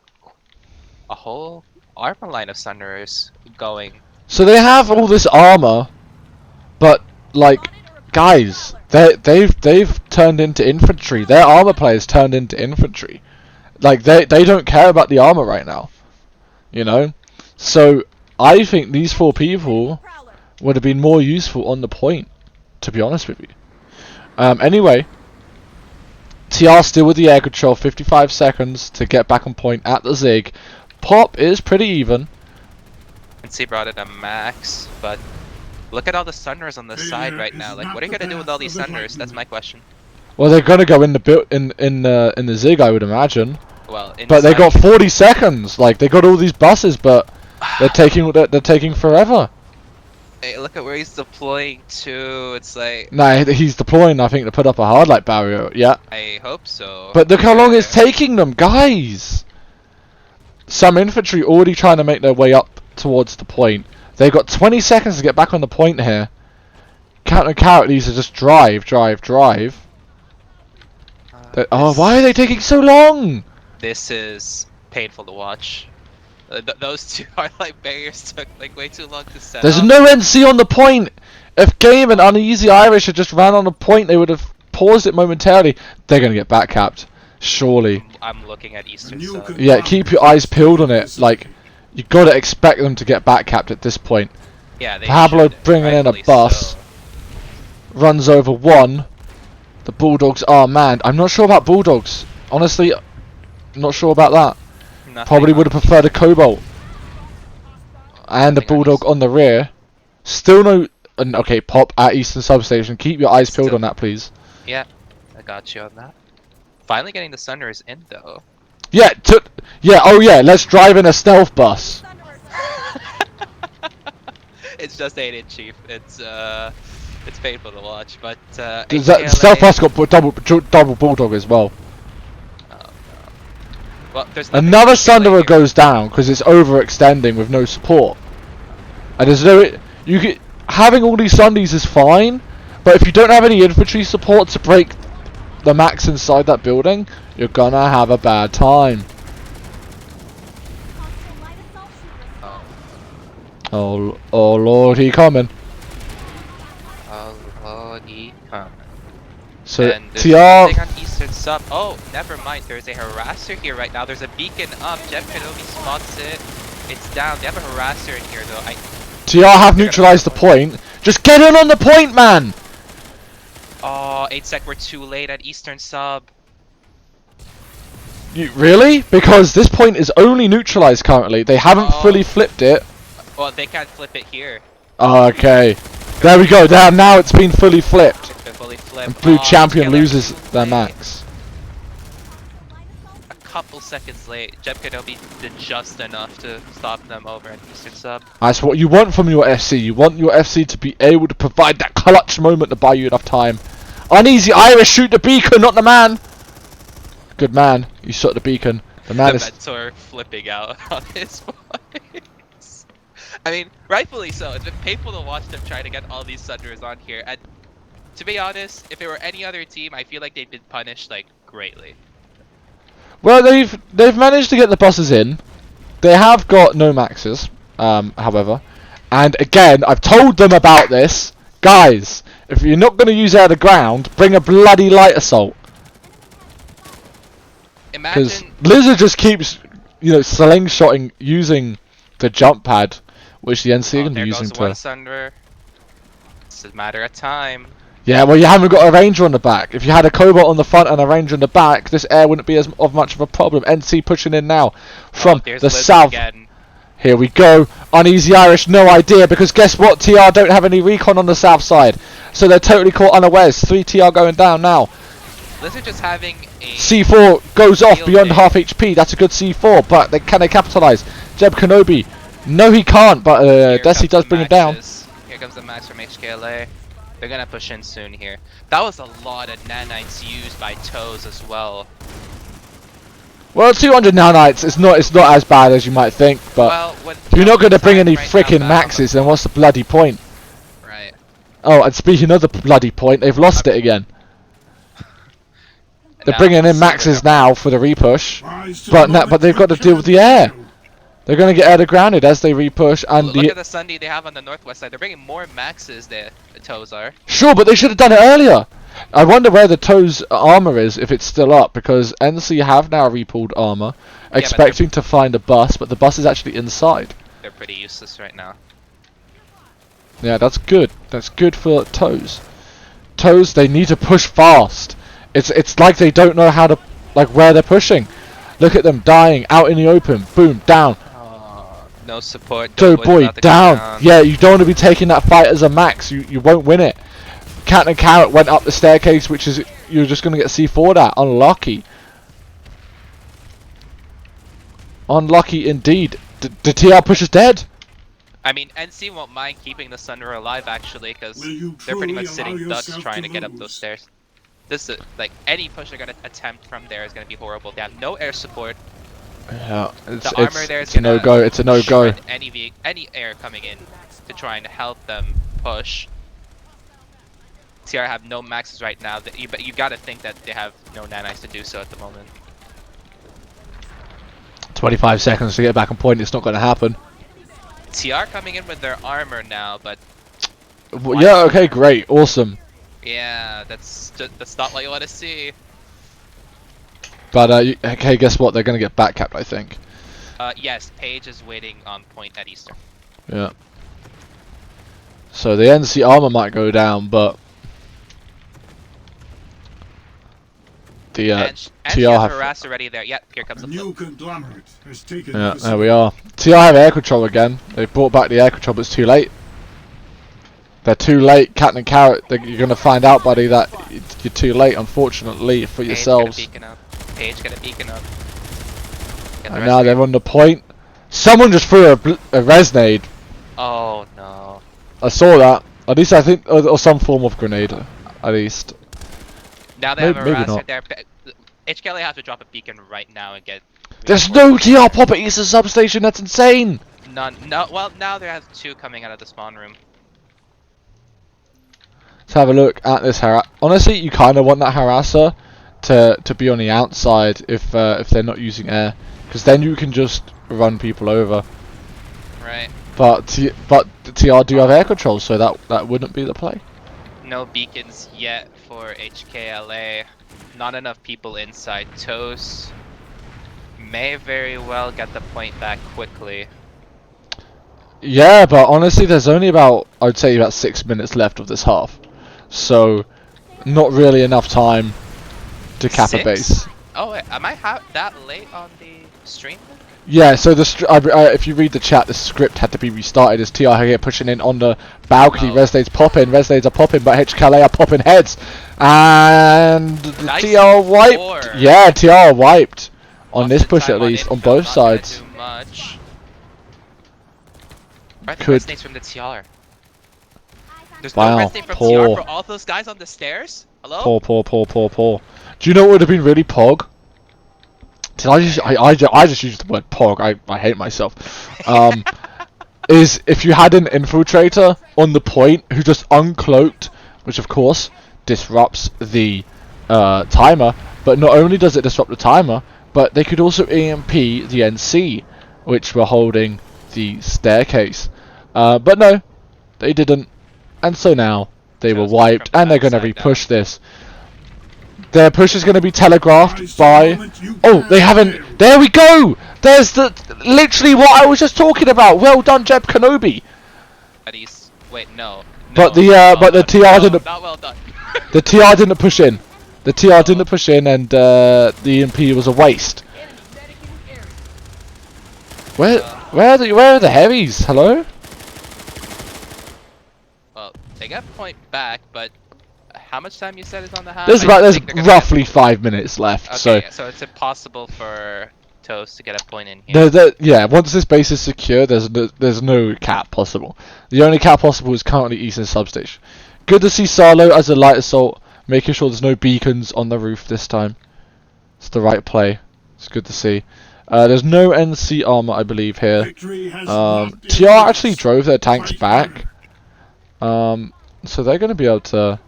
S2: a whole armor line of Sunderers going.
S1: So they have all this armor, but like, guys, they've turned into infantry. Their armor players turned into infantry. Like they don't care about the armor right now, you know. So I think these 4 people would have been more useful on the point, to be honest with you. Anyway, TR still with the air control. 55 seconds to get back on point at the Zig. Pop is pretty even.
S2: NC brought in a max, but look at all the Sunderers on the side right now. Like, what are you gonna do with all these Sunderers? That's my question.
S1: Well, they're gonna go in the in the Zig, I would imagine.
S2: Well,
S1: But they got 40 seconds. Like they got all these buses, but they're taking forever.
S2: Hey, look at where he's deploying to. It's like,
S1: Nah, he's deploying, I think, to put up a hard light barrier. Yeah.
S2: I hope so.
S1: But look how long it's taking them, guys. Some infantry already trying to make their way up towards the point. They've got 20 seconds to get back on the point here. Captain Carrot needs to just drive. Oh, why are they taking so long?
S2: This is painful to watch. Those 2 hard light barriers took like way too long to set
S1: There's
S2: up.
S1: no NC on the point. If Game and Uneasy Irish had just ran on the point, they would have paused it momentarily. They're gonna get back capped, surely.
S2: I'm looking at Eastern Sub.
S1: Yeah, keep your eyes peeled on it. Like, you gotta expect them to get back capped at this point.
S2: Yeah, they
S1: Pablo
S2: should,
S1: bringing in a
S2: rightfully
S1: bus.
S2: so.
S1: Runs over 1. The Bulldogs are manned. I'm not sure about Bulldogs. Honestly, not sure about that.
S2: Nothing
S1: Probably
S2: on
S1: would have preferred a Cobalt. And a
S2: Nothing on
S1: Bulldog
S2: Eastern.
S1: on the rear. Still no... okay, Pop at Eastern Substation. Keep your eyes peeled
S2: Still-
S1: on that, please.
S2: Yeah, I got you on that. Finally getting the Sunderers in though.
S1: Yeah, oh yeah, let's drive in a stealth bus.
S2: It's just 8-inch, Chief. It's painful to watch, but
S1: The stealth bus got double Bulldog as well.
S2: Oh, no. Well, there's nothing
S1: Another
S2: HKLA
S1: Sunderer
S2: here.
S1: goes down because it's overextending with no support. And there's no... having all these Sundies is fine, but if you don't have any infantry support to break the max inside that building, you're gonna have a bad time. Oh lord, he coming.
S2: Oh lordy, come.
S1: So
S2: And there's
S1: TR...
S2: nothing on Eastern Sub. Oh, never mind. There's a harasser here right now. There's a beacon up. Jeb Kenobi spots it. It's down. They have a harasser in here though.
S1: TR have neutralized the point. Just get in on the point, man!
S2: Oh, 8 sec. We're too late at Eastern Sub.
S1: Really? Because this point is only neutralized currently. They haven't fully flipped it.
S2: Well, they can't flip it here.
S1: Okay. There we go. Now it's been fully flipped.
S2: It's been fully flipped.
S1: And Blue
S2: Oh,
S1: Champion
S2: HKLA
S1: loses
S2: too
S1: their
S2: late.
S1: max.
S2: A couple seconds late. Jeb Kenobi did just enough to stop them over at Eastern Sub.
S1: That's what you want from your FC. You want your FC to be able to provide that clutch moment to buy you enough time. Uneasy Irish, shoot the beacon, not the man. Good man. You shot the beacon. The man
S2: The
S1: is...
S2: mentor flipping out on his voice. I mean, rightfully so. It's been painful to watch them try to get all these Sunderers on here. And to be honest, if it were any other team, I feel like they've been punished like greatly.
S1: Well, they've managed to get the bosses in. They have got no maxes, however. And again, I've told them about this. Guys, if you're not going to use air to the ground, bring a bloody light assault. Because
S2: Imagine
S1: Lizard just keeps, slingshotting using the jump pad, which the NC are going to
S2: there
S1: be
S2: goes
S1: using
S2: one
S1: to...
S2: Sunderer. It's a matter of time.
S1: Yeah, well, you haven't got a ranger on the back. If you had a Cobalt on the front and a ranger on the back, this air wouldn't be as of much of a problem. NC pushing in now from
S2: There's
S1: the
S2: Lizard
S1: south.
S2: again.
S1: Here we go. Uneasy Irish, no idea, because guess what? TR don't have any recon on the south side. So they're totally caught unawares. 3 TR going down now.
S2: Lizard just having a
S1: C4 goes off
S2: field
S1: beyond
S2: day.
S1: half HP. That's a good C4, but can they capitalize? Jeb Kenobi. No, he can't, but
S2: Here
S1: Desi
S2: comes
S1: does
S2: the
S1: bring it down.
S2: maxes. Here comes the max from HKLA. They're gonna push in soon here. That was a lot of nanites used by Toes as well.
S1: Well, 200 nanites, it's not as bad as you might think, but
S2: Well, when
S1: if you're not going to bring any
S2: right now,
S1: freaking
S2: that-
S1: maxes, then what's the bloody point?
S2: Right.
S1: Oh, and speaking of the bloody point, they've lost it again. They're
S2: Now,
S1: bringing in
S2: see
S1: maxes
S2: where-
S1: now for the repush,
S4: Rise to
S1: but
S4: the
S1: but they've got to
S4: moment
S1: deal with the air.
S4: you.
S1: They're going to get air to grounded as they repush, and
S2: Look at the Sunday they have on the northwest side. They're bringing more maxes than the Toes are.
S1: Sure, but they should have done it earlier. I wonder where the Toes armor is, if it's still up, because NC have now repulled armor,
S2: but
S1: expecting to find a bus, but the bus is actually inside.
S2: They're pretty useless right now.
S1: Yeah, that's good. That's good for Toes. Toes, they need to push fast. It's like they don't know how to, where they're pushing. Look at them dying out in the open. Boom, down.
S2: No support.
S1: Go
S2: Doughboy's
S1: boy,
S2: about to
S1: down.
S2: come
S1: Yeah, you don't want to be taking that fight as a max. You won't win it. Cat and Carrot went up the staircase, which is you're just gonna get C4'd at. Unlucky. Unlucky indeed. The TR push is dead.
S2: I mean, NC won't mind keeping the Sunderer alive actually, because
S4: Will you
S2: they're pretty much
S4: truly
S2: sitting
S4: allow
S2: ducks
S4: yourself
S2: trying
S4: to
S2: to get up
S4: lose?
S2: those stairs. This is any push they're gonna attempt from there is gonna be horrible. They have no air support.
S1: Yeah,
S2: The armor there is
S1: it's a
S2: gonna
S1: no-go. It's a no-go.
S2: shred any air coming in to try and help them push. TR have no maxes right now. But you gotta think that they have no nanites to do so at the moment.
S1: 25 seconds to get back on point. It's not going to happen.
S2: TR coming in with their armor now, but
S1: Yeah. Okay. Great. Awesome.
S2: yeah, that's not what you want to see.
S1: But okay. Guess what? They're going to get back capped, I think.
S2: Yes, Paige is waiting on point at Eastern.
S1: Yeah. So the NC armor might go down, but the
S2: and
S1: TR
S2: she has
S1: have.
S2: a harass already there. Yep, here comes
S4: A
S2: the
S4: new
S2: flip.
S4: conglomerate has taken
S1: Yeah,
S4: this
S1: there we are. TR have air control again. They brought back the air control, but it's too late. They're too late. Cat and Carrot, you're going to find out, buddy, that you're too late, unfortunately, for
S2: Paige
S1: yourselves.
S2: Gonna beacon up. Paige gonna beacon up. Get the
S1: And
S2: rest
S1: now
S2: of
S1: they're
S2: it.
S1: on the point. Someone just threw a resnade.
S2: Oh no.
S1: I saw that. At least I think, or some form of grenade, at least.
S2: Now they have a
S1: Maybe
S2: harasser
S1: not.
S2: there. HKLA have to drop a beacon right now and get
S1: There's no TR properties in substation. That's insane.
S2: None. No. Well, now there are 2 coming out of the spawn room.
S1: Let's have a look at this honestly, you kind of want that harasser to be on the outside if they're not using air, because then you can just run people over.
S2: Right.
S1: But the TR do have air control, so that wouldn't be the play.
S2: No beacons yet for HKLA. Not enough people inside. Toes may very well get the point back quickly.
S1: Yeah, but honestly, there's only about, I'd say, about 6 minutes left of this half, so not really enough time to cap a
S2: 6?
S1: base.
S2: Oh, wait, am I that late on the stream?
S1: Yeah, so if you read the chat, the script had to be restarted as TR here pushing in on the balcony.
S2: Oh.
S1: Resnade's popping, Resnades are popping, but HKLA are popping heads. And
S2: Nice
S1: TR wiped.
S2: four.
S1: Yeah, TR wiped. On
S2: Lost
S1: this
S2: the
S1: push
S2: time
S1: at least, on
S2: infill,
S1: both
S2: not gonna
S1: sides.
S2: do much. Right, the
S1: Could-
S2: resonates from the TR. There's
S1: Wow,
S2: no resonate from
S1: poor.
S2: TR for all those guys on the stairs? Hello?
S1: Poor. Do you know what would have been really pog? Did I just used the word pog. I hate myself. Is if you had an infiltrator on the point who just uncloaked, which of course disrupts the timer. But not only does it disrupt the timer, but they could also EMP the NC, which were holding the staircase. But no, they didn't, and so now they were
S2: Shows
S1: wiped,
S2: from
S1: and they're going to
S2: upside
S1: re-push this. Their push is going to be telegraphed by... Oh, they haven't... There we go! There's literally what I was just talking about. Well done, Jeb Kenobi.
S2: But he's... Wait, no.
S1: But
S2: No,
S1: the
S2: well
S1: TR
S2: done.
S1: didn't...
S2: Not well done.
S1: The TR didn't push in. The TR didn't push in, and the EMP was a waste. Where are the heavies? Hello?
S2: Well, they got point back, but how much time you said is on the half?
S1: There's
S2: I
S1: there's
S2: think they're gonna
S1: roughly 5 minutes left.
S2: Okay,
S1: So
S2: so it's impossible for Toast to get a point in here.
S1: yeah, once this base is secure, there's no cap possible. The only cap possible is currently Eastern Substation. Good to see Salo as a light assault, making sure there's no beacons on the roof this time. It's the right play. It's good to see. There's no NC armor, I believe, here.
S4: Victory has
S1: TR actually drove their tanks back, so they're going to be able to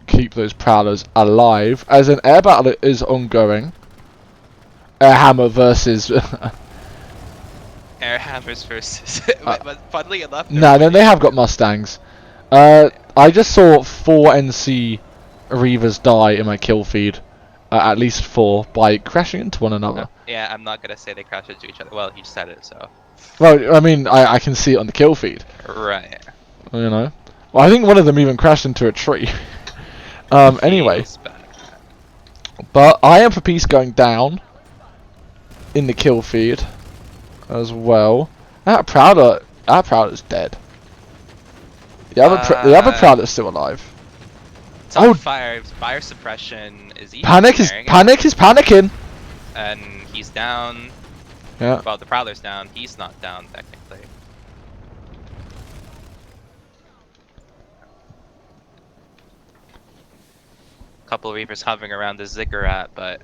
S1: keep those Prowlers alive, as an air battle is ongoing. Airhammer versus...
S2: Air hammers versus... but funnily enough...
S1: No, then they have got Mustangs. I just saw 4 NC Reavers die in my kill feed. At least 4 by crashing into one another.
S2: Yeah, I'm not gonna say they crash into each other. Well, you said it, so...
S1: Well, I mean, I can see it on the kill feed.
S2: Right.
S1: You know? Well, I think one of them even crashed into a tree. Anyway.
S2: Feels bad.
S1: But I am for peace going down in the kill feed as well. That Prowler's dead. The other Prowler's still alive.
S2: It's on
S1: Oh.
S2: fire. Fire suppression is even
S1: Panic is
S2: snaring it,
S1: panicking.
S2: and he's down.
S1: Yeah.
S2: Well, the Prowler's down. He's not down technically. Couple Reavers hovering around the ziggurat, but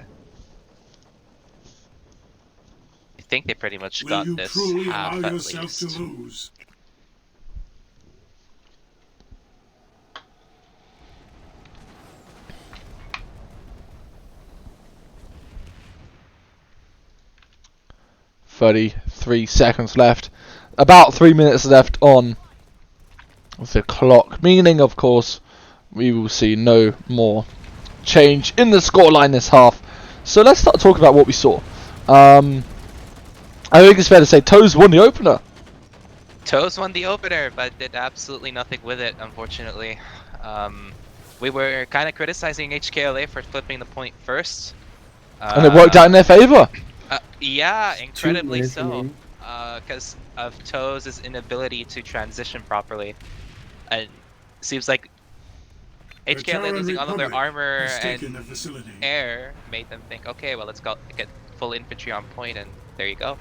S2: I think they pretty much
S4: Will
S2: got
S4: you
S2: this
S4: truly
S2: half
S4: allow
S2: at
S4: yourself
S2: least.
S4: to lose?
S1: $33 seconds left. About 3 minutes left on the clock. Meaning, of course, we will see no more change in the scoreline this half. So let's start talking about what we saw. I think it's fair to say Toes won the opener.
S2: Toes won the opener, but did absolutely nothing with it, unfortunately. We were kind of criticizing HKLA for flipping the point first.
S1: And it worked out in their favour.
S2: Yeah, incredibly
S3: 2 minutes
S2: so.
S3: remaining.
S2: Because of Toes' inability to transition properly. And seems like HKLA
S4: Terran
S2: losing all of their
S4: Republic
S2: armor
S4: has taken the
S2: and
S4: facility.
S2: air made them think, okay, well, let's go get full infantry on point, and there you go.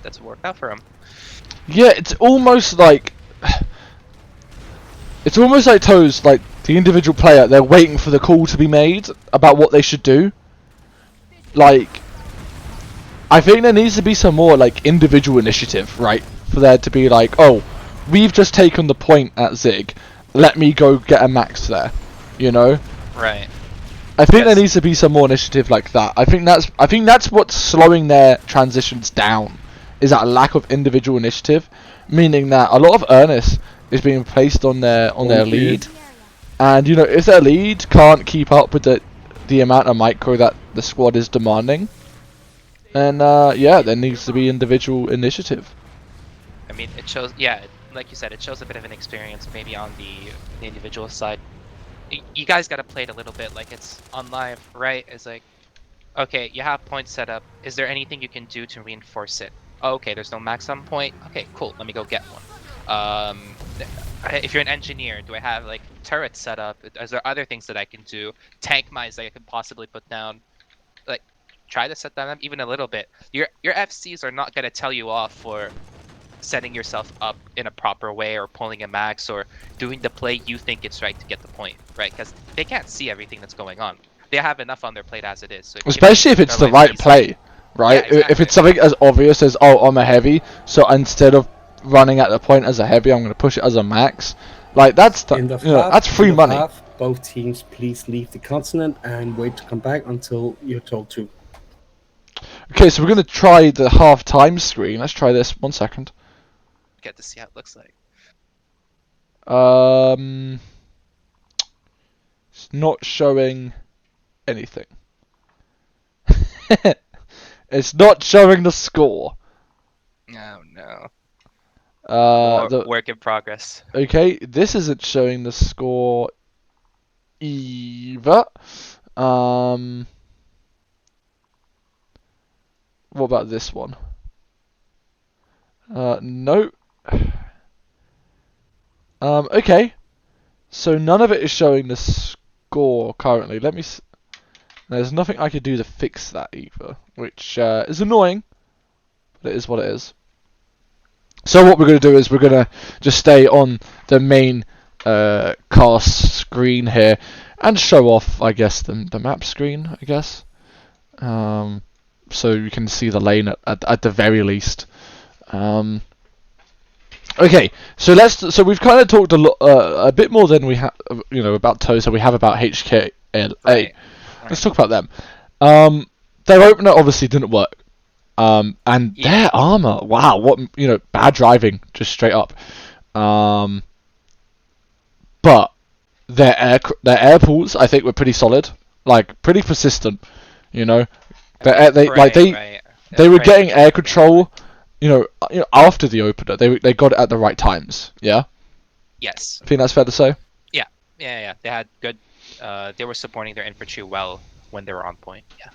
S2: That's worked out for them.
S1: Yeah, it's almost like Toes, like the individual player, they're waiting for the call to be made about what they should do. Like, I think there needs to be some more like individual initiative, right? For there to be like, oh, we've just taken the point at Zig, let me go get a max there, you know?
S2: Right.
S1: I think there
S2: Yes.
S1: needs to be some more initiative like that. I think that's what's slowing their transitions down, is that lack of individual initiative, meaning that a lot of earnest is being placed on their lead, and you know, if their lead can't keep up with the amount of micro that the squad is demanding, then yeah, there needs to be individual initiative.
S2: I mean, it shows. Yeah, like you said, it shows a bit of an experience maybe on the individual side. You guys got to play it a little bit like it's on live, right? It's like, okay, you have points set up. Is there anything you can do to reinforce it? Oh, okay, there's no max on point. Okay, cool. Let me go get one. If you're an engineer, do I have like turrets set up? Is there other things that I can do? Tank mines that I could possibly put down? Like, try to set them up even a little bit. Your FCs are not gonna tell you off for setting yourself up in a proper way, or pulling a max, or doing the play you think it's right to get the point, right? Because they can't see everything that's going on. They have enough on their plate as it is. So
S1: Especially if it's the right play, right?
S2: Yeah, exactly.
S1: If it's something as obvious as, oh, I'm a heavy, so instead of running at the point as a heavy, I'm going to push it as a max. Like, that's
S3: In the
S1: that's free
S3: in the
S1: money.
S3: path, both teams, please leave the continent and wait to come back until you're told to.
S1: Okay, so we're going to try the half-time screen. Let's try this. 1 second.
S2: Get to see how it looks like.
S1: It's not showing anything. It's not showing the score.
S2: Oh no.
S1: The
S2: Work in progress.
S1: Okay, this isn't showing the score either. What about this one? No. Okay. So none of it is showing the score currently. Let me. There's nothing I could do to fix that either, which is annoying, but it is what it is. So what we're going to do is we're going to just stay on the main cast screen here and show off, I guess, the map screen, I guess. So you can see the lane at the very least. Okay, so we've kind of talked a bit more than we have, about TOEs than we have about HKLA.
S2: Right.
S1: Let's talk about them. Their opener obviously didn't work. And their armor, wow, what, bad driving, just straight up. But their air pools, I think, were pretty solid, like pretty persistent. They were getting air control. After the opener, they got it at the right times. Yeah.
S2: Yes.
S1: I think that's fair to say.
S2: Yeah. They had good. They were supporting their infantry well when they were on point. Yeah.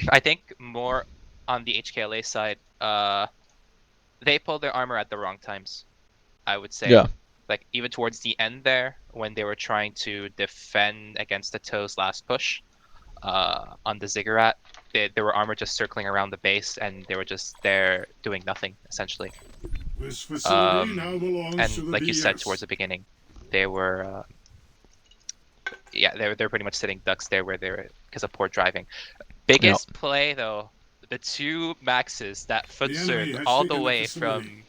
S2: I think more on the HKLA side, they pulled their armor at the wrong times, I would say.
S1: Yeah.
S2: Like, even towards the end there, when they were trying to defend against the TOE's last push on the Ziggurat, there were armor just circling around the base, and they were just there doing nothing, essentially.
S4: This facility now belongs to
S2: And
S4: the
S2: like you said
S4: VS.
S2: towards the beginning, they were... they're pretty much sitting ducks there where they're because of poor driving. Biggest play though, the two maxes that foot
S4: The enemy
S2: served
S4: has
S2: all
S4: taken
S2: the
S4: the
S2: way
S4: facility.
S2: from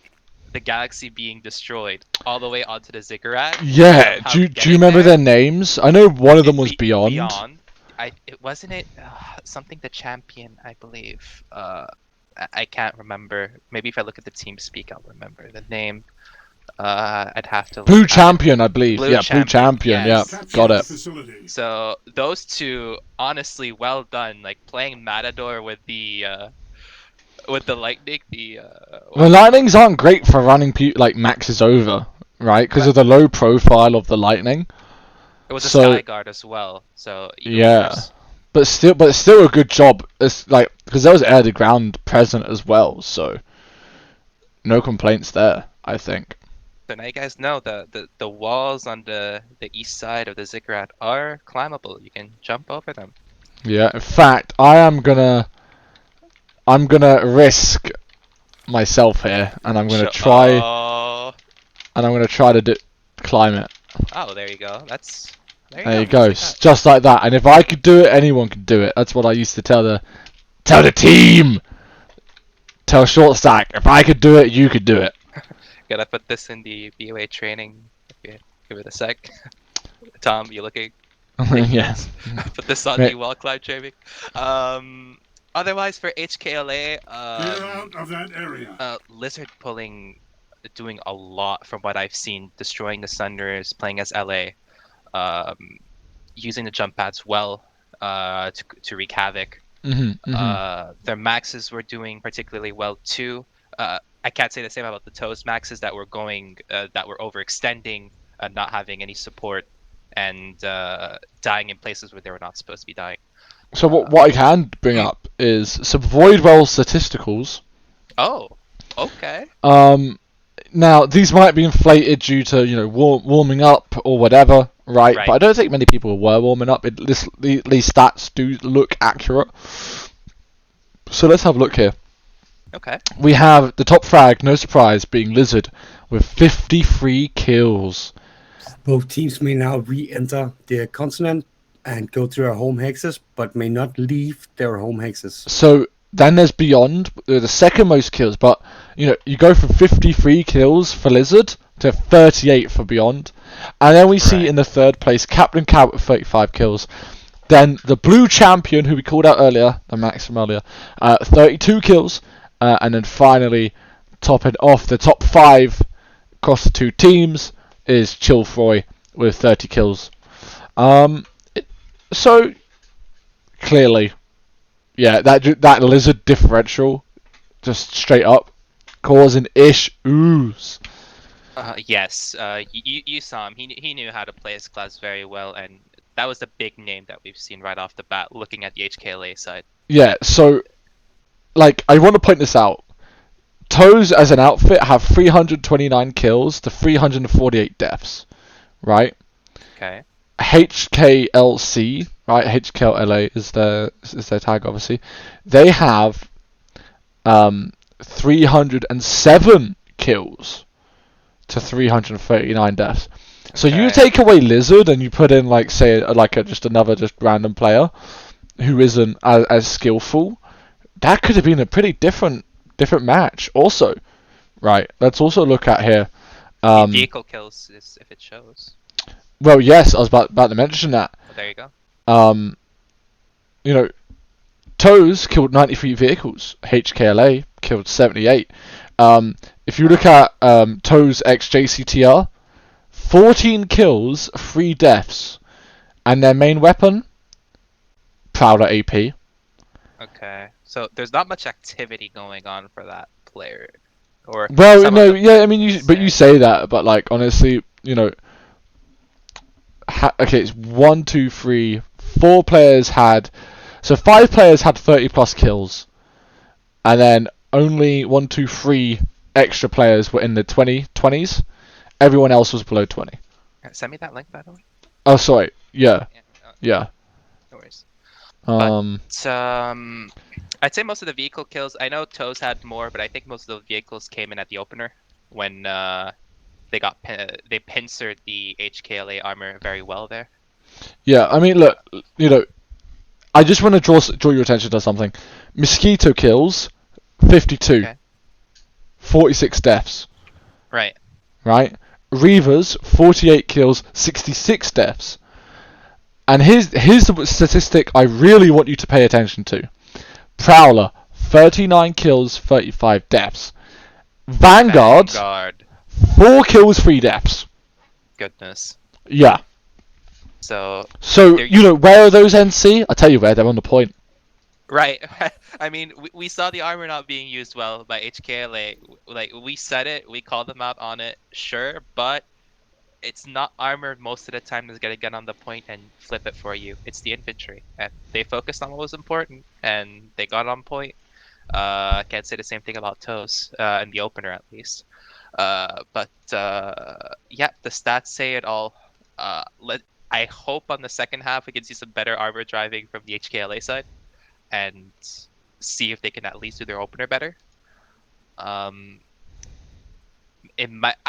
S2: the galaxy being destroyed all the way onto the Ziggurat.
S1: Yeah. Do you remember their names? I know one of them was Beyond.
S2: Beyond. It wasn't it something the champion, I believe. I can't remember. Maybe if I look at the team speak, I'll remember the name. I'd have to.
S1: Blue Champion, I believe.
S2: Blue
S1: Blue Champion.
S2: yes.
S1: Yeah, got
S4: Capture the
S1: it.
S4: facility.
S2: So those two, honestly, well done. Like playing Matador with the lightning.
S1: The lightnings aren't great for running maxes over, right? Because of the low profile of the lightning.
S2: It was a sky guard as well. So even worse.
S1: But it's still a good job. It's like because there was air to ground present as well, so no complaints there, I think.
S2: So now you guys know the walls on the east side of the Ziggurat are climbable. You can jump over them.
S1: Yeah, in fact, I'm gonna risk myself here, and I'm gonna try to climb it.
S2: Oh, there you go.
S1: There you go, just like that. And if I could do it, anyone could do it. That's what I used to tell Tell the team. Tell Short Stack. If I could do it, you could do it.
S2: Gotta put this in the BOA training. Okay, give it a sec. Tom, you looking?
S1: Yes.
S2: Put this on
S1: Right.
S2: the wall climb training. Otherwise for HKLA,
S4: Clear out of that area.
S2: Lizard pulling, doing a lot from what I've seen, destroying the Sunders, playing as LA, using the jump pads well, to wreak havoc. Their maxes were doing particularly well too. I can't say the same about the Toes maxes that were going, that were overextending, not having any support, and dying in places where they were not supposed to be dying.
S1: So what I can bring up is some Voidwell statisticals.
S2: Oh, okay.
S1: Now these might be inflated due to warming up or whatever, right? But I don't think many people were warming up. These stats do look accurate. So let's have a look here.
S2: Okay.
S1: We have the top frag, no surprise, being Lizard with 53 kills.
S3: Both teams may now re-enter the continent and go to their home hexes, but may not leave their home hexes.
S1: So then there's Beyond, the second most kills, but you go from 53 kills for Lizard to 38 for Beyond, and then we see in the third place Captain Cat with 35 kills. Then the Blue Champion, who we called out earlier, the Maxim earlier, 32 kills, and then finally topping off the top 5 across the two teams is Chillfroy with 30 kills. So clearly, yeah, that Lizard differential, just straight up, causing issues.
S2: Yes, you saw him. He knew how to play his class very well, and that was the big name that we've seen right off the bat. Looking at the HKLA side.
S1: Yeah, so I want to point this out. Toes as an outfit have 329 kills to 348 deaths, right?
S2: Okay.
S1: HKLC, right? HKLA is their tag, obviously. They have 307 kills to 339 deaths. So you take away Lizard and you put in just another random player who isn't as skillful. That could have been a pretty different match. Also, right? Let's also look at here.
S2: Vehicle kills if it shows.
S1: Well, yes, I was about to mention that.
S2: Well, there you go.
S1: Toes killed 93 vehicles. HKLA killed 78. If you look at Toes x JCTR, 14 kills, 3 deaths, and their main weapon, Prowler AP.
S2: Okay, so there's not much activity going on for that player, or
S1: I mean, you say that, but honestly, okay, it's 1, 2, 3, 4 players had, so 5 players had 30 plus kills, and then only 1, 2, 3 extra players were in the 20s. Everyone else was below 20.
S2: Send me that link, by the way.
S1: Oh, sorry. Yeah.
S2: No worries.
S1: Um.
S2: But, I'd say most of the vehicle kills. I know Toes had more, but I think most of those vehicles came in at the opener when they pincered the HKLA armor very well there.
S1: Yeah, I mean, look, I just want to draw your attention to something. Mosquito kills, 52.
S2: Okay.
S1: 46 deaths.
S2: Right.
S1: Reavers, 48 kills, 66 deaths. And here's the statistic I really want you to pay attention to. Prowler, 39 kills, 35 deaths. Vanguard, 4 kills, 3 deaths.
S2: Goodness.
S1: Yeah.
S2: So
S1: where are those NC? I'll tell you where, they're on the point.
S2: Right. I mean, we saw the armor not being used well by HKLA. We said it, we called them out on it, sure, but it's not armor most of the time that's gonna get on the point and flip it for you. It's the infantry, and they focused on what was important, and they got on point. Can't say the same thing about Toes, in the opener at least. But yeah, the stats say it all. I hope on the second half we can see some better armor driving from the HKLA side, and see if they can at least do their opener better. I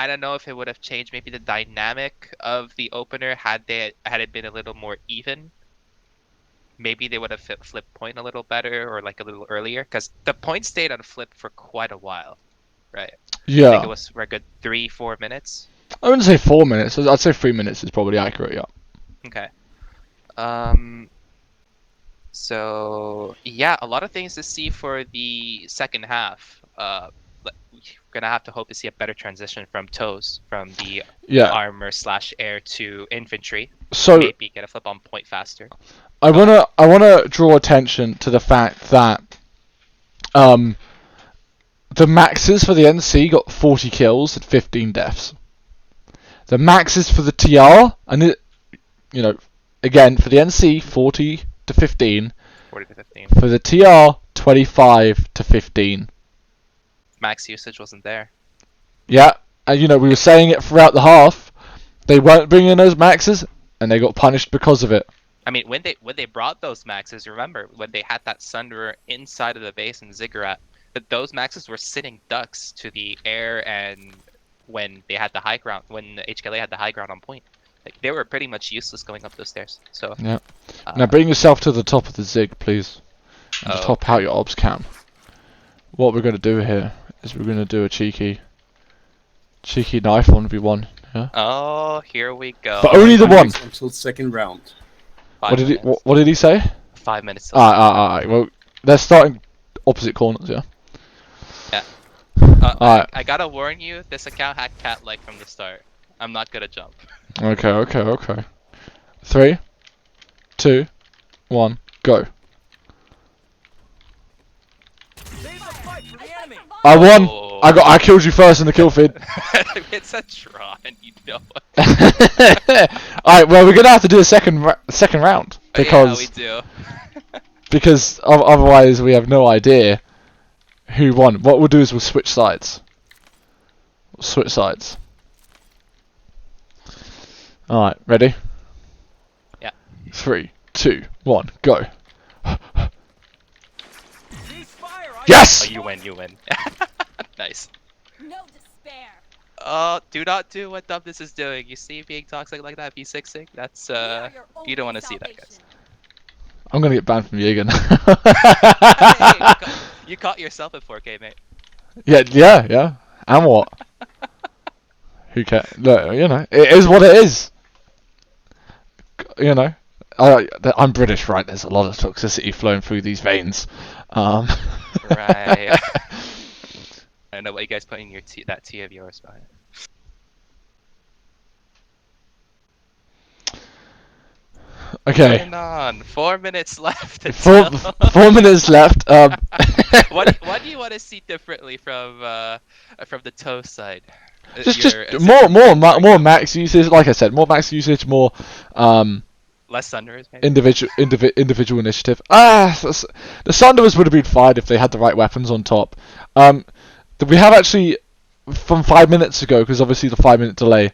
S2: don't know if it would have changed maybe the dynamic of the opener had it been a little more even. maybe they would have flipped point a little better or like a little earlier, because the point stayed on flip for quite a while, right? I
S1: Yeah.
S2: think it was for a good 3-4 minutes.
S1: I wouldn't say 4 minutes. I'd say 3 minutes is probably accurate. Yeah.
S2: Okay. So yeah, a lot of things to see for the second half. We're gonna have to hope to see a better transition from toes from the armor/air to infantry.
S1: So
S2: maybe get a flip on point faster.
S1: I wanna draw attention to the fact that the maxes for the NC got 40 kills and 15 deaths. The maxes for the TR, and it, you know, again for the NC 40 to 15.
S2: 40 to 15.
S1: For the TR 25 to 15.
S2: Max usage wasn't there.
S1: Yeah, and we were saying it throughout the half. They weren't bringing those maxes, and they got punished because of it.
S2: I mean, when they brought those maxes, remember when they had that Sunderer inside of the base in Ziggurat, that those maxes were sitting ducks to the air, and when they had the high ground, when the HKLA had the high ground on point, like they were pretty much useless going up those stairs. So
S1: yeah. Now bring yourself to the top of the Zig, please. And just hop out your obs cam. What we're gonna do here is we're gonna do a cheeky knife 1v1. Yeah.
S2: Oh, here we go.
S1: But only the one.
S3: Until second round.
S1: What did he say?
S2: 5 minutes.
S1: Alright. Well, they're starting opposite corners. Yeah.
S2: Yeah.
S1: Alright.
S2: I gotta warn you, this account had cat like from the start. I'm not gonna jump.
S1: Okay. 3, 2, 1, go. I won.
S2: Oh.
S1: I killed you first in the kill feed.
S2: It's a draw, and you know.
S1: Alright, well we're gonna have to do a second round because
S2: yeah, we do.
S1: because otherwise we have no idea who won. What we'll do is we'll switch sides. Alright, ready?
S2: Yeah.
S1: 3, 2, 1, go. Yes!
S2: Oh, you win. Nice.
S5: No despair.
S2: Do not do what Dubnus is doing. You see being toxic like that, P6ing? That's you don't want to see that, guys.
S1: I'm gonna get banned from Jaeger.
S2: Hey, you caught yourself at 4K, mate.
S1: Yeah. And what? Who cares? Look, it is what it is. I'm British, right? There's a lot of toxicity flowing through these veins.
S2: Right. I don't know what you guys putting that tea of yours behind.
S1: Okay.
S2: Going on. 4 minutes left.
S1: 4 minutes left.
S2: What do you want to see differently from the toe side?
S1: Just more max usage. Like I said, more max usage, more
S2: less Sunderers, maybe?
S1: individual initiative. The Sunderers would have been fine if they had the right weapons on top. We have actually, from 5 minutes ago, because obviously the 5-minute delay,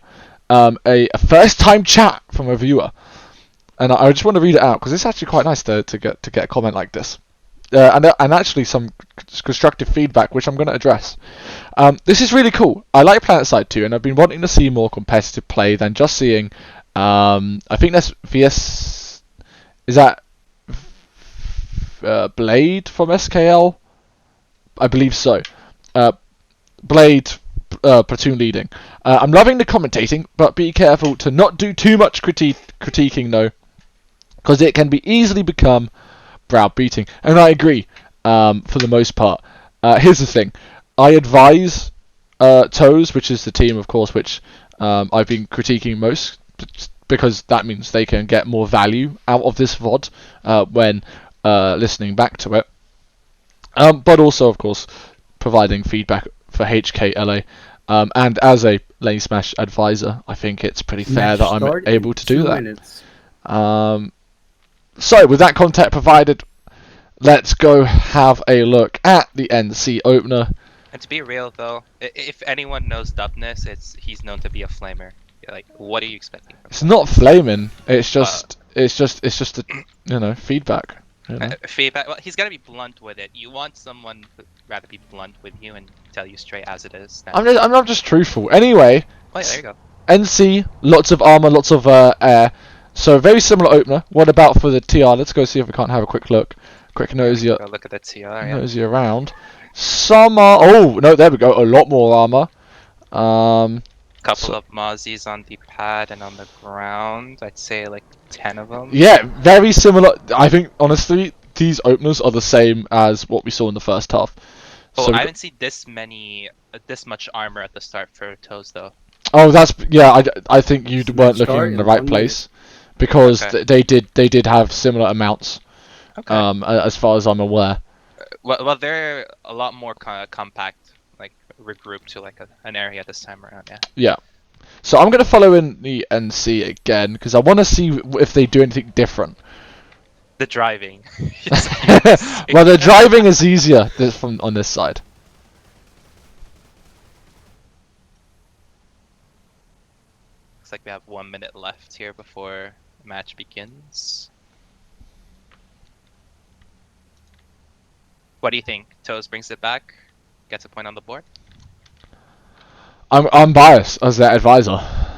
S1: a first time chat from a viewer, and I just want to read it out because it's actually quite nice to get a comment like this, and actually some constructive feedback which I'm going to address. This is really cool. I like PlanetSide 2, and I've been wanting to see more competitive play than just seeing. I think that's VS. Is that Blade from SKL? I believe so. Blade platoon leading. I'm loving the commentating, but be careful to not do too much critiquing though, because it can be easily become browbeating. And I agree, for the most part. Here's the thing: I advise Toes, which is the team, of course, which I've been critiquing most, because that means they can get more value out of this VOD when listening back to it. But also, of course, providing feedback for HKLA. And as a LaneSmash advisor, I think it's pretty fair that I'm able to do that. So, with that content provided, let's go have a look at the NC opener.
S2: And to be real, though, if anyone knows Dubnus, he's known to be a flamer. Like, what are you expecting from him?
S1: It's not flaming. It's just a feedback.
S2: Feedback. Well, he's gonna be blunt with it. You want someone who'd rather be blunt with you and tell you straight as it is.
S1: I'm not just truthful. Anyway.
S2: Oh, yeah, there you go.
S1: NC, lots of armor, lots of air. So very similar opener. What about for the TR? Let's go see if we can't have a quick look. Quick nosy,
S2: Go look at the TR. Yeah.
S1: nosy around. Some are. Oh no, there we go. A lot more armor.
S2: Couple
S1: So-
S2: of Mozzies on the pad and on the ground. I'd say like 10 of them.
S1: Yeah, very similar. I think honestly, these openers are the same as what we saw in the first half.
S2: Oh,
S1: So
S2: I haven't seen this much armor at the start for Toes though.
S1: oh, that's yeah. I think you
S3: Smash
S1: weren't
S3: start
S1: looking in
S3: in
S1: the right
S3: 1
S1: place because
S2: Okay.
S1: they did have similar amounts.
S2: Okay.
S1: As far as I'm aware.
S2: Well, they're a lot more compact, like regrouped to like an area this time around. Yeah.
S1: Yeah. So I'm gonna follow in the NC again because I want to see if they do anything different.
S2: The driving.
S1: Well, the driving is easier from on this side.
S2: Looks like we have 1 minute left here before the match begins. What do you think? Toes brings it back, gets a point on the board.
S1: I'm biased as their advisor.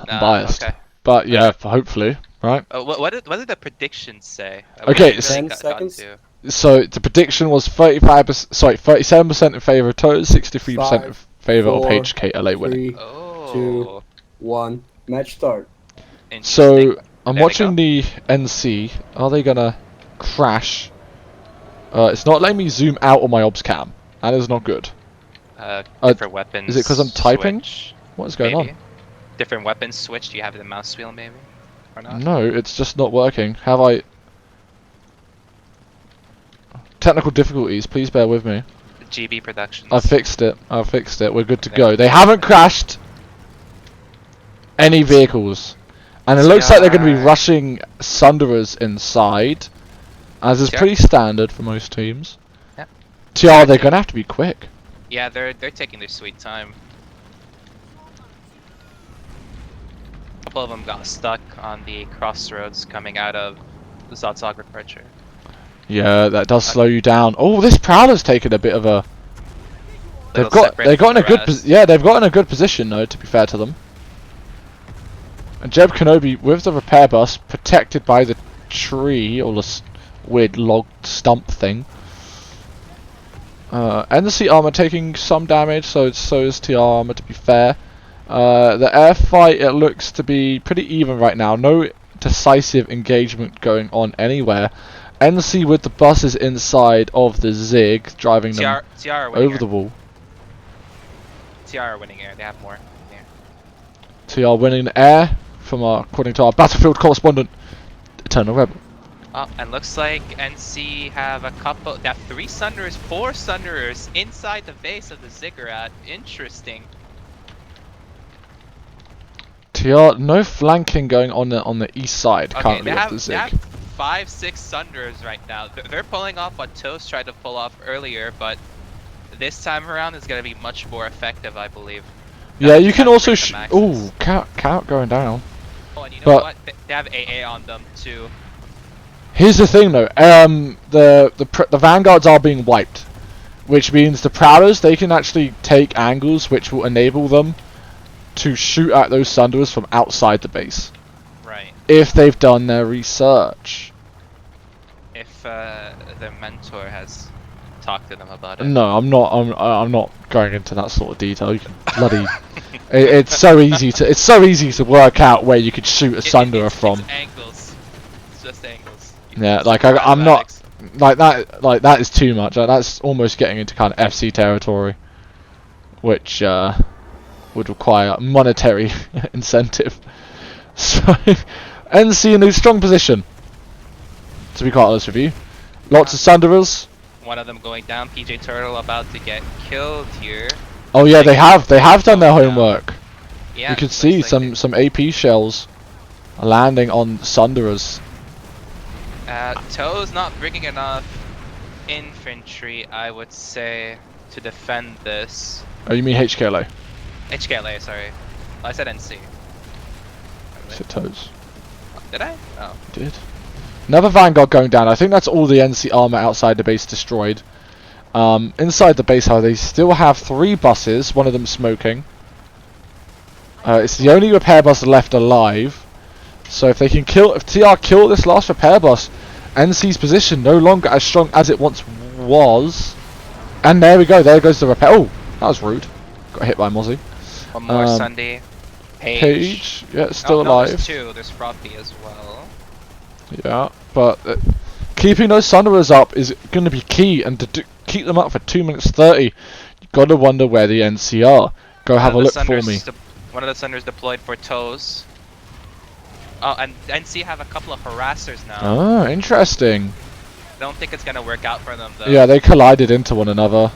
S1: I'm biased,
S2: Okay.
S1: but yeah, hopefully, right?
S2: What did the predictions say?
S1: Okay,
S2: We
S1: so-
S2: really
S3: 10
S2: got
S3: seconds.
S2: to-
S1: So the prediction was 37% in favor of Toes, 63% in
S3: 5,
S1: favor of
S3: 4,
S1: HKLA winning.
S3: 3,
S2: Oh.
S3: 2, 1. Match start.
S2: Interesting.
S1: So I'm
S2: There we
S1: watching
S2: go.
S1: the NC. Are they gonna crash? It's not letting me zoom out on my obs cam. That is not good.
S2: Different weapons.
S1: is it 'cause I'm typing?
S2: switch,
S1: What is going
S2: maybe?
S1: on?
S2: Different weapons switch. Do you have the mouse wheel maybe? Or not?
S1: No, it's just not working. Have I? Technical difficulties. Please bear with me.
S2: GB Productions.
S1: I fixed it. I fixed it. We're good to
S2: There.
S1: go. They haven't crashed any vehicles, and it looks like they're going to be
S2: TR.
S1: rushing Sunderers inside, as is
S2: TR.
S1: pretty standard for most teams.
S2: Yep.
S1: TR, they're going to have to be quick.
S2: Yeah, they're taking their sweet time. A couple of them got stuck on the crossroads coming out of the Zotzog Departure.
S1: Yeah, that does slow you down. Oh, this Prowler's taken a bit of a. They've got in a good they've got in a good position though. To be fair to them. And Jeb Kenobi with the repair bus protected by the tree or the weird log stump thing. NC armor taking some damage, so is TR armor. To be fair, the air fight, it looks to be pretty even right now. No decisive engagement going on anywhere. NC with the buses inside of the Zig, driving them
S2: TR are winning
S1: over
S2: air.
S1: the wall.
S2: TR are winning air. They have more air.
S1: TR winning the air from according to our battlefield correspondent, Eternal Rebel.
S2: Oh, and looks like NC have a couple. They have 3 Sunderers, 4 Sunderers inside the base of the Ziggurat. Interesting.
S1: TR, no flanking going on the east side
S2: Okay,
S1: currently
S2: they
S1: of the
S2: have
S1: Zig.
S2: 5, 6 Sunderers right now. They're pulling off what Toast tried to pull off earlier, but this time around is going to be much more effective, I believe.
S1: Yeah, you can
S2: Have to
S1: also
S2: bring the maxes.
S1: ooh, count going down.
S2: Oh, and you know
S1: but-
S2: what? They have AA on them too.
S1: Here's the thing though, the vanguards are being wiped, which means the Prowlers, they can actually take angles which will enable them to shoot at those Sunderers from outside the base
S2: Right.
S1: if they've done their research.
S2: If their mentor has talked to them about it.
S1: No, I'm not going into that sort of detail. You can bloody it's so easy to work out where you could shoot a Sunderer from.
S2: It's angles. It's just angles.
S1: Yeah, like I'm not like that is too much. Like, that's almost getting into kind of FC territory, which would require monetary incentive. So NC in a strong position. To be quite honest with you, lots of Sunderers.
S2: One of them going down. PJ Turtle about to get killed here.
S1: Oh yeah, they have done their homework.
S2: Yeah.
S1: You can
S2: looks
S1: see
S2: like
S1: some AP shells landing on Sunderers.
S2: Toe's not bringing enough infantry, I would say, to defend this.
S1: Oh, you mean HKLA?
S2: HKLA, sorry. I said NC.
S1: Is it Toes?
S2: Did I? Oh.
S1: Did. Another Vanguard going down. I think that's all the NC armor outside the base destroyed. Inside the base, however, they still have 3 buses, one of them smoking. It's the only repair bus left alive. So if TR kill this last repair bus, NC's position no longer as strong as it once was. And there we go, there goes the repair. Oh, that was rude. Got hit by Mozzie.
S2: One more Sunday.
S1: Page, yeah, still alive.
S2: There's two. There's Froppy as well.
S1: Yeah, but keeping those Sunderers up is going to be key, and to keep them up for 2 minutes 30, you got to wonder where the NC are. Go have a look for me.
S2: One of the Sunders deployed for toes. Oh, and NC have a couple of harassers now.
S1: Oh, interesting.
S2: I don't think it's gonna work out for them though.
S1: Yeah, they collided into one another.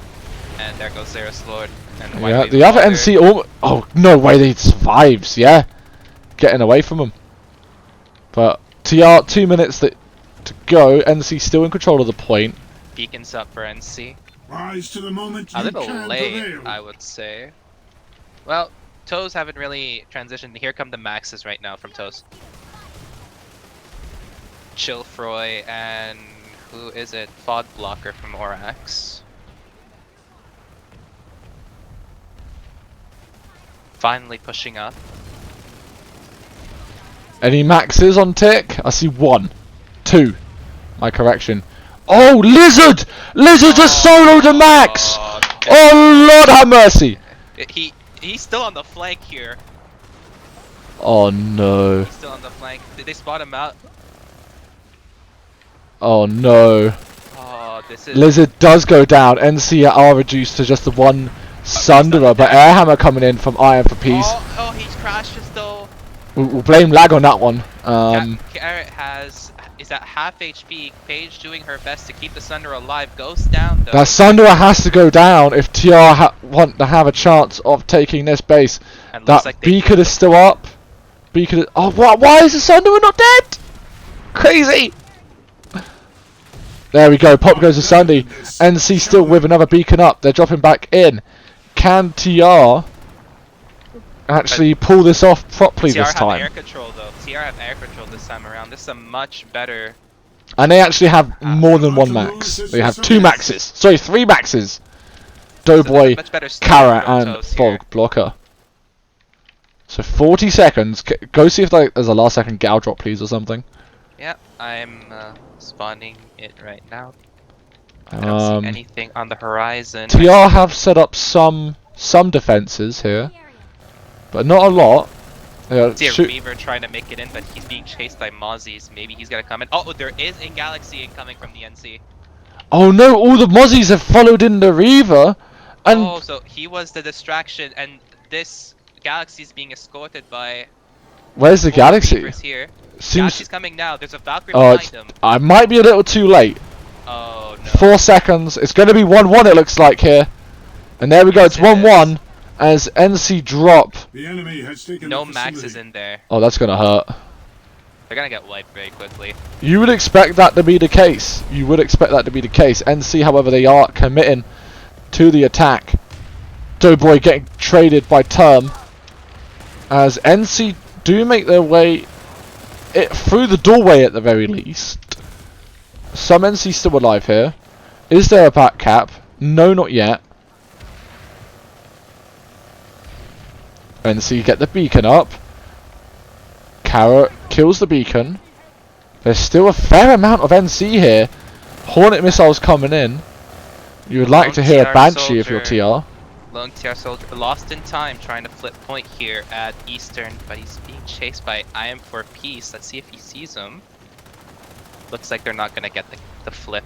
S2: And there goes Zerus Lord. And
S1: Yeah, the other NC oh, no way, they survives, yeah. Getting away from them. But TR, 2 minutes to go, NC still in control of the point.
S2: Beacons up for NC.
S4: Rise to the moment
S2: A
S4: you
S2: little
S4: can
S2: late,
S4: prevail.
S2: I would say. Well, Toes haven't really transitioned. Here come the maxes right now from Toes. Chillfroy and who is it? Fog Blocker from Orax. Finally pushing up.
S1: Any maxes on tick? I see 1. 2. My correction. Oh, Lizard! Lizard just soloed a max! Oh, Lord have mercy!
S2: He's still on the flank here.
S1: Oh no.
S2: He's still on the flank. Did they spot him out?
S1: Oh no.
S2: Oh, this is...
S1: Lizard does go down. NC are reduced to just the 1 Sunderer, but Airhammer coming in from Iron for Peace.
S2: Oh, he crashes though.
S1: We'll blame lag on that one.
S2: Carrot is at half HP. Paige doing her best to keep the Sunder alive. Goes down though.
S1: That Sunderer has to go down if TR want to have a chance of taking this base.
S2: And
S1: That
S2: like
S1: Beacon is still up. Beacon. Oh, what? Why is the Sunderer not dead? Crazy. There we go. Pop goes to Sunday. NC still with another beacon up. They're dropping back in. Can TR actually pull this off properly this time?
S2: TR have air control though. TR have air control this time around. This is a much better.
S1: And they actually have more than 1 max. They have 2 maxes. Sorry, 3 maxes. Doughboy, Kara, and Fog Blocker. So 40 seconds. Go see if there's a last second gal drop, please, or something.
S2: Yeah, I'm spawning it right now. I don't see anything on the horizon.
S1: TR have set up some defenses here, but not a lot.
S2: See a Reaver trying to make it in, but he's being chased by Mozzies. Maybe he's gonna come in. Oh, there is a Galaxy incoming from the NC.
S1: Oh no! All the Mozzies have followed in the Reaver, and
S2: oh, so he was the distraction, and this Galaxy is being escorted by.
S1: Where's the Galaxy?
S2: Here.
S1: Seems.
S2: Galaxy's coming now. There's a Valkyrie behind him.
S1: I might be a little too late.
S2: Oh no.
S1: 4 seconds. It's going to be 1-1. It looks like here, and there we go. It's 1-1 as NC drop.
S4: The enemy has taken
S2: no maxes in there.
S1: Oh, that's gonna hurt.
S2: They're gonna get wiped very quickly.
S1: You would expect that to be the case. You would expect that to be the case. NC, however, they are committing to the attack. Doughboy getting traded by Term as NC do make their way through the doorway at the very least. Some NC still alive here. Is there a back cap? No, not yet. NC get the beacon up. Carrot kills the beacon. There's still a fair amount of NC here. Hornet missiles coming in. You would like to hear a Banshee if you're TR.
S2: Lone TR soldier lost in time trying to flip point here at Eastern, but he's being chased by I Am for Peace. Let's see if he sees him. Looks like they're not going to get the flip.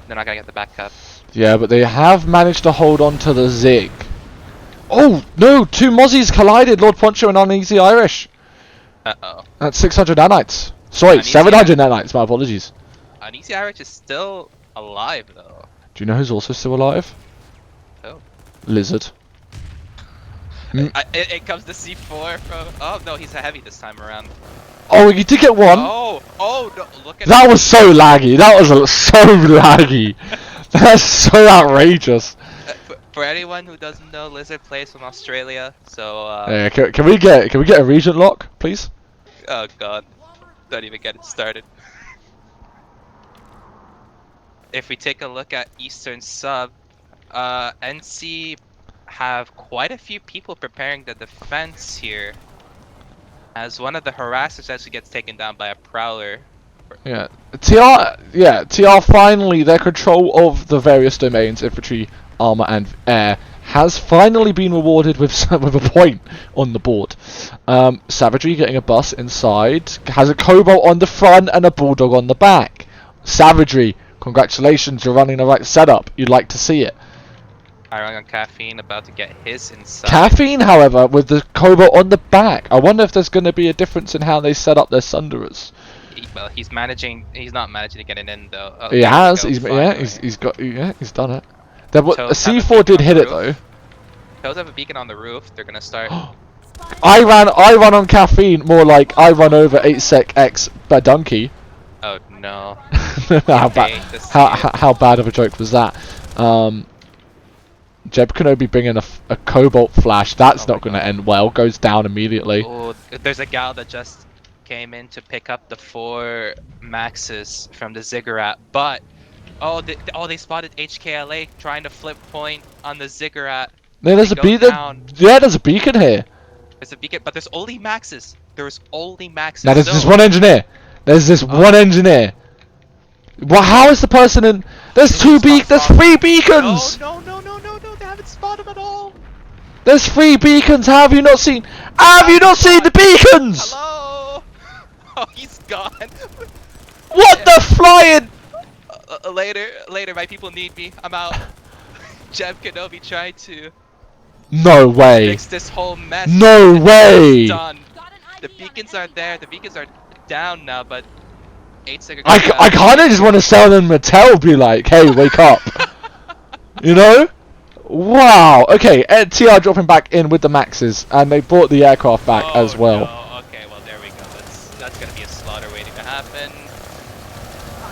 S2: They're not going to get the back up.
S1: Yeah, but they have managed to hold on to the Zig. Oh, no! 2 Mozzies collided, Lord Poncho and Uneasy Irish.
S2: Uh-oh.
S1: That's 600 nanites. Sorry, 700 nanites, my apologies.
S2: Uneasy Irish is still alive, though.
S1: Do you know who's also still alive?
S2: Oh.
S1: Lizard.
S2: It comes to C4 from... Oh, no, he's a heavy this time around.
S1: Oh, you did get 1.
S2: Oh, no, look at
S1: that was so laggy. That was so laggy. That's so outrageous.
S2: For anyone who doesn't know, Lizard plays from Australia, so
S1: yeah, can we get a region lock, please?
S2: Oh god, don't even get it started. If we take a look at Eastern Sub, NC have quite a few people preparing the defense here. As one of the harassers actually gets taken down by a prowler.
S1: Yeah, TR finally, their control of the various domains, infantry, armor, and air, has finally been rewarded with with a point on the board. Savagery getting a bus inside, has a Cobalt on the front and a Bulldog on the back. Savagery, congratulations, you're running the right setup. You'd like to see it.
S2: Hiring on Caffeine about to get his inside.
S1: Caffeine, however, with the Cobalt on the back. I wonder if there's going to be a difference in how they set up their Sunderers.
S2: Well, he's managing. He's not managing to get it in though. Oh,
S1: He
S2: there we
S1: has.
S2: go,
S1: He's
S2: finally.
S1: he's done it. There, a
S2: Toes have a
S1: C4 did
S2: beacon
S1: hit
S2: on
S1: it
S2: the
S1: though.
S2: roof. Toes have a beacon on the roof. They're gonna start.
S1: I run on Caffeine more like I run over 8 sec X Badunky.
S2: Oh no.
S1: how
S2: Okay,
S1: bad?
S2: this is
S1: How bad of a joke was that? Jeb Kenobi bringing a Cobalt flash. That's
S2: Oh
S1: not
S2: my
S1: going to end well. Goes down immediately.
S2: Oh, there's a gal that just came in to pick up the 4 Maxes from the Ziggurat, but they spotted HKLA trying to flip point on the Ziggurat.
S1: No, there's a
S2: Go
S1: beacon.
S2: down.
S1: Yeah, there's a beacon here.
S2: There's a beacon, but there's only Maxes. There's only Maxes.
S1: Now there's
S2: so,
S1: just one engineer. There's this one engineer. Well, how is the person in? There's There's 3 beacons.
S2: No, they haven't spotted him at all.
S1: There's 3 beacons. How have you not seen? Have you not seen the beacons?
S2: Hello. Oh, he's gone.
S1: What the flying?
S2: Later, my people need me. I'm out. Jeb Kenobi tried to
S1: No way.
S2: fix this whole mess.
S1: No
S2: It's
S1: way.
S2: done. The beacons are there. The beacons are down now, but 8 seconds.
S1: I kind of just want to sell them a tell, be like, hey, wake up. You know? Wow. Okay, TR dropping back in with the Maxes, and they brought the aircraft back as well.
S2: No. Okay, well there we go. That's gonna be a slaughter waiting to happen.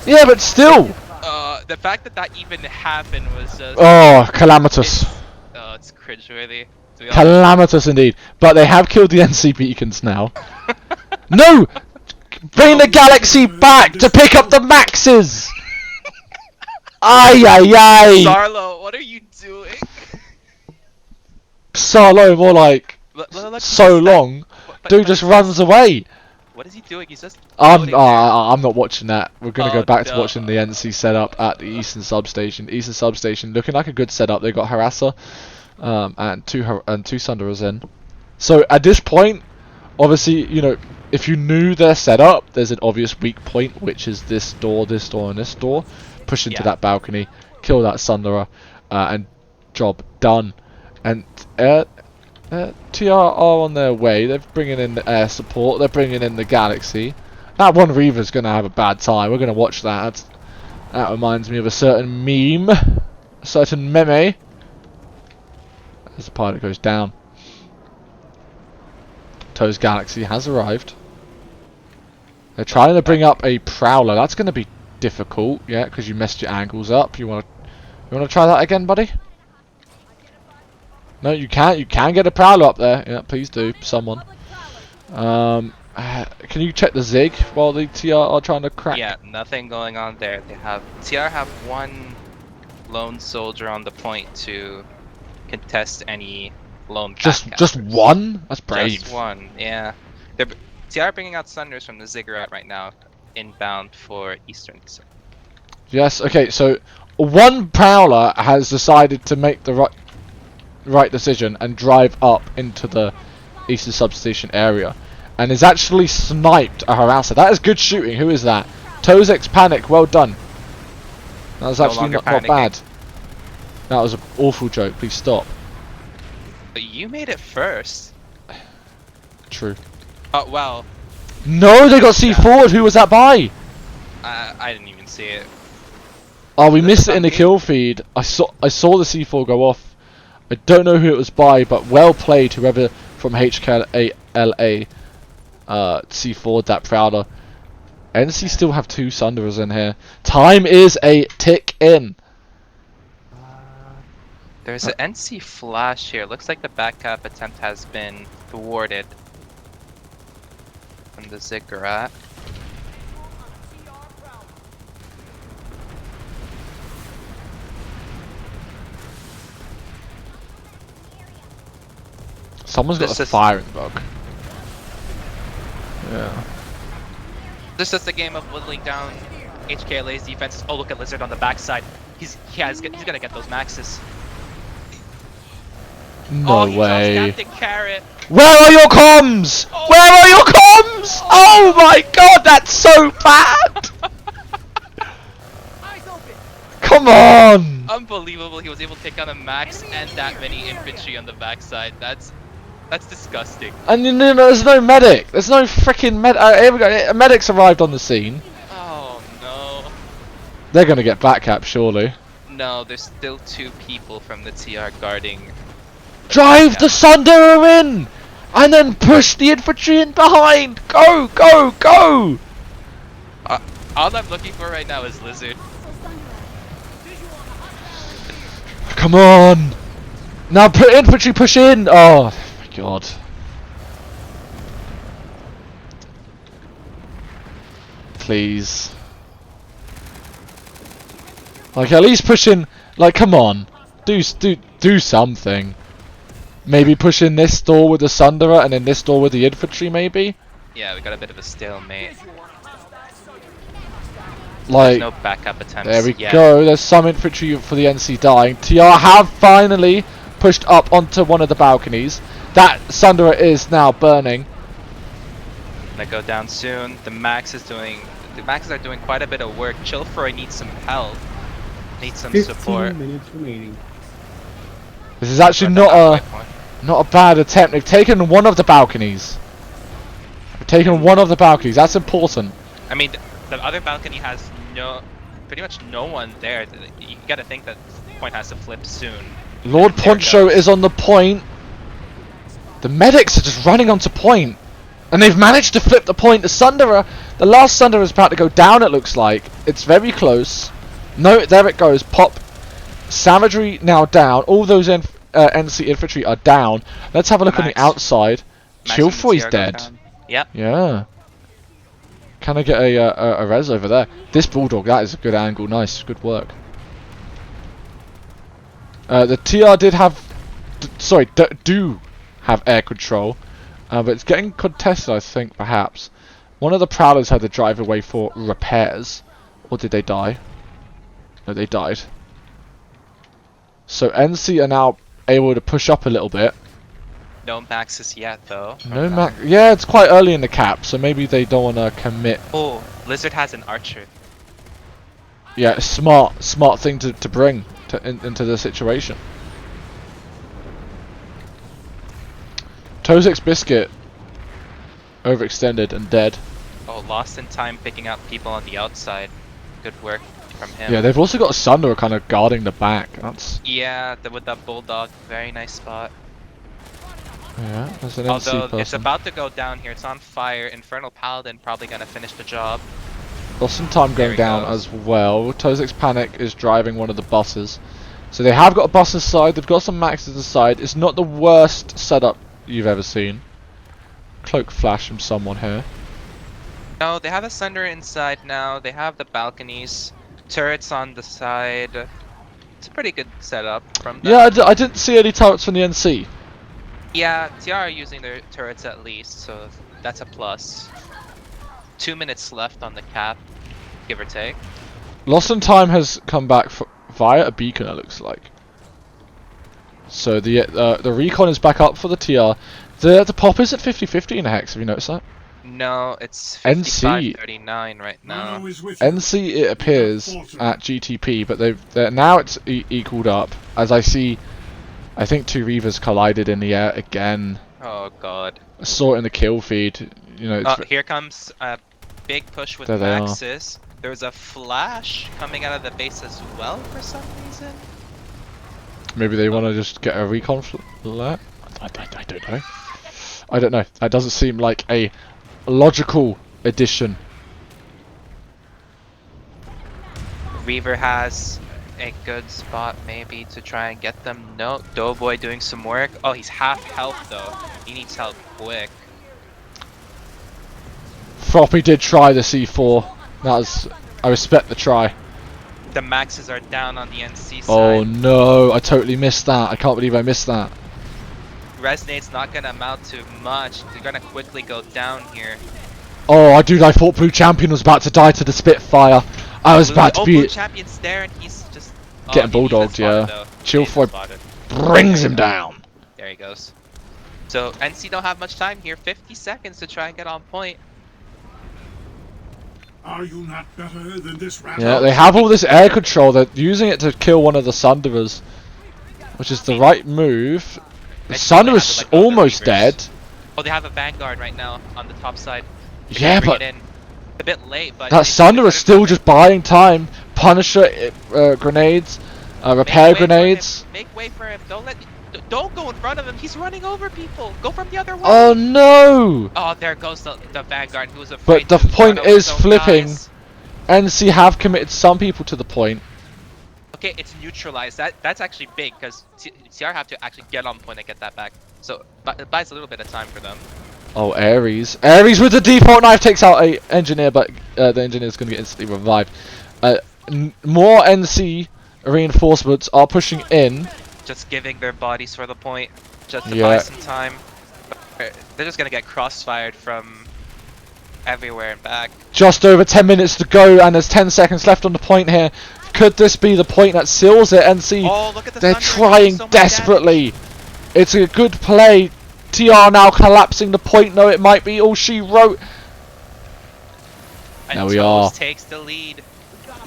S1: Yeah, but still.
S2: The fact that even happened was just.
S1: Oh, calamitous.
S2: It's cringeworthy. To be honest.
S1: Calamitous indeed. But they have killed the NC beacons now. No! Bring the Galaxy back to pick up the Maxes! Ay ay ay!
S2: Sarlo, what are you doing?
S1: Solo, more like
S2: Look,
S1: so long. Dude just runs away.
S2: What is he doing? He's just.
S1: I'm
S2: floating there.
S1: I'm not watching that. We're gonna go
S2: Oh,
S1: back to
S2: no.
S1: watching the NC setup at the Eastern Substation. Eastern Substation looking like a good setup. They got Harasser, and two Sunderers in. So at this point, obviously, you know, if you knew their setup, there's an obvious weak point, which is this door, and this door. Push into that balcony, kill that Sunderer, and job done. And TR are on their way. They're bringing in the air support. They're bringing in the Galaxy. That one Reaver's going to have a bad time. We're going to watch that. That reminds me of a certain meme. A certain meme. As the pilot goes down. Toe's Galaxy has arrived. They're trying to bring up a Prowler. That's going to be difficult, yeah, because you messed your angles up. You want to try that again, buddy? No, you can't. You can get a Prowler up there. Yeah, please do. Someone. Can you check the Zig while the TR are trying to crack?
S2: Yeah, nothing going on there. TR have one lone soldier on the point to contest any lone.
S1: Just one? That's brave.
S2: Just one, yeah. TR bringing out Sunders from the Ziggurat right now, inbound for Eastern. So.
S1: Yes. Okay. So one Prowler has decided to make the right decision and drive up into the Eastern Substation area, and is actually sniped a harasser. That is good shooting. Who is that? Tozex Panic. Well done. That was actually not bad. That was an awful joke. Please stop.
S2: But you made it first.
S1: True.
S2: Oh well.
S1: No, they got C4'd. Who was that by?
S2: I didn't even see it.
S1: Oh, we missed it in the kill feed. I saw the C4 go off. I don't know who it was by, but well played, whoever from HKLA C4'd that Prowler. NC still have 2 Sunderers in here. Time is a tick in.
S2: There's an NC flash here. Looks like the backup attempt has been thwarted from the Ziggurat.
S1: Someone's got
S2: This
S1: a
S2: is-
S1: firing bug. Yeah.
S2: This is the game of whittling down HKLA's defense. Oh, look at Lizard on the backside. He's gonna get those maxes.
S1: No
S2: he
S1: way.
S2: drops Captain Carrot.
S1: Where are your comms?
S2: Oh.
S1: Where are your comms? Oh my god, that's so bad! Come on!
S2: Unbelievable. He was able to take out a max and that many infantry on the backside. That's disgusting.
S1: And you know, there's no medic. There's no freaking here we go. A medic's arrived on the scene.
S2: Oh no.
S1: They're gonna get backcapped, surely.
S2: No, there's still 2 people from the TR guarding.
S1: Drive the Sunderer in! And then push the infantry in behind! Go, go, go!
S2: All I'm looking for right now is Lizard.
S1: Come on! Now put infantry push in! Oh my god. Please. Like at least push in, like come on. Do something. Maybe push in this door with the Sunderer and then this door with the infantry maybe?
S2: Yeah, we got a bit of a stalemate.
S1: Like,
S2: No backup attempts.
S1: there we
S2: yet.
S1: go, there's some infantry for the NC dying. TR have finally pushed up onto one of the balconies. That Sunderer is now burning.
S2: Gonna go down soon. The maxes are doing quite a bit of work. Chillfroy needs some help. Needs some
S3: 15
S2: support.
S3: minutes remaining.
S1: This is actually
S2: We're at the
S1: not
S2: halfway point.
S1: a bad attempt. They've taken one of the balconies. They've taken one of the balconies, that's important.
S2: I mean, the other balcony has pretty much no one there. You gotta think that point has to flip soon.
S1: Lord
S2: There it
S1: Poncho
S2: goes.
S1: is on the point. The medics are just running onto point. And they've managed to flip the point. The Sunderer, the last Sunderer is about to go down, it looks like. It's very close. No, there it goes. Pop. Savagery now down. All those NC infantry are down. Let's have a look on the
S2: Max.
S1: outside.
S2: Max and
S1: Chillfroy's
S2: TR go
S1: dead.
S2: down. Yep.
S1: Yeah. Can I get a res over there? This Bulldog, that is a good angle. Nice, good work. The TR did have, do have air control, but it's getting contested, I think, perhaps. One of the Prowlers had to drive away for repairs, or did they die? No, they died. So NC are now able to push up a little bit.
S2: No maxes yet, though.
S1: No max. Yeah, it's quite early in the cap, so maybe they don't want to commit.
S2: Oh, Lizard has an archer.
S1: Yeah, smart thing to bring into the situation. Tozek's Biscuit overextended and dead.
S2: Oh, lost in time picking out people on the outside. Good work from him.
S1: Yeah, they've also got a Sunderer kind of guarding the back. That's
S2: Yeah, with that Bulldog. Very nice spot.
S1: yeah. That's an
S2: Although
S1: NC
S2: it's
S1: person.
S2: about to go down here. It's on fire. Infernal Paladin probably gonna finish the job.
S1: Lost some time
S2: There
S1: going
S2: he
S1: down
S2: goes.
S1: as well. Tozek's Panic is driving one of the buses. So they have got a bus aside, they've got some maxes aside. It's not the worst setup you've ever seen. Cloak flash from someone here.
S2: No, they have a Sunder inside now. They have the balconies. Turrets on the side. It's a pretty good setup from them.
S1: Yeah, I didn't see any turrets from the NC.
S2: Yeah, TR are using their turrets at least, so that's a plus. 2 minutes left on the cap, give or take.
S1: Lost in Time has come back via a beacon, it looks like. So the recon is back up for the TR. The pop is at 50-50 in a hex, have you noticed that?
S2: No, it's
S1: NC.
S2: 55-39 right now.
S4: Rhino is with you.
S1: NC it appears at GTP, but they're now it's equaled up. As I see, I think 2 Reavers collided in the air again.
S2: Oh god.
S1: I saw it in the kill feed. You know, it's
S2: Here comes a big push with
S1: There they are.
S2: Maxis. There's a flash coming out of the base as well for some reason.
S1: maybe they want to just get a recon flat. I don't know. I don't know. That doesn't seem like a logical addition.
S2: Reaver has a good spot maybe to try and get them. No, Doughboy doing some work. Oh, he's half health though. He needs help quick.
S1: Froppy did try the C4. I respect the try.
S2: The maxes are down on the NC side.
S1: Oh no, I totally missed that. I can't believe I missed that.
S2: Resonate's not gonna amount to much. They're gonna quickly go down here.
S1: Oh, dude, I thought Blue Champion was about to die to the Spitfire. I was about to
S2: Blue
S1: be
S2: Champion's there, and he's just
S1: getting
S2: he- he's
S1: bulldogged,
S2: spotted,
S1: yeah.
S2: though.
S1: Chill
S2: He's
S1: for
S2: spotted.
S1: brings him down.
S2: There he goes. So NC don't have much time here. 50 seconds to try and get on point.
S4: Are you not better than this rat?
S1: Yeah, they have all this air control. They're using it to kill one of the Sunderers, which is the right move. The
S2: I think they
S1: Sunderer's
S2: have to let go of the
S1: almost
S2: Reavers.
S1: dead.
S2: Oh, they have a Vanguard right now on the top side. They're
S1: Yeah,
S2: gonna bring
S1: but
S2: it in. A bit late, but
S1: that
S2: they-
S1: Sunderer's
S2: they're
S1: still
S2: gonna-
S1: just buying time. Punisher grenades, repair
S2: Make way for him.
S1: grenades.
S2: Make way for him. Don't go in front of him. He's running over people. Go from the other way.
S1: Oh no!
S2: Oh, there goes the Vanguard who was afraid.
S1: But the
S2: to
S1: point
S2: run over
S1: is
S2: his own
S1: flipping.
S2: guys.
S1: NC have committed some people to the point.
S2: Okay, it's neutralized. That's actually big because CR have to actually get on point and get that back. So it buys a little bit of time for them.
S1: Oh, Ares. Ares with the default knife takes out a engineer, but the engineer's going to get instantly revived. More NC reinforcements are pushing in.
S2: Just giving their bodies for the point, just to
S1: Yeah.
S2: buy some time. They're just gonna get crossfired from everywhere and back.
S1: Just over 10 minutes to go, and there's 10 seconds left on the point here. Could this be the point that seals it? NC,
S2: Oh, look at the
S1: they're
S2: Thunder
S1: trying
S2: doing so much
S1: desperately. It's a good play. TR now collapsing the point. No, it might be all she wrote.
S2: And
S1: There we
S2: Toes
S1: are.
S2: takes the lead.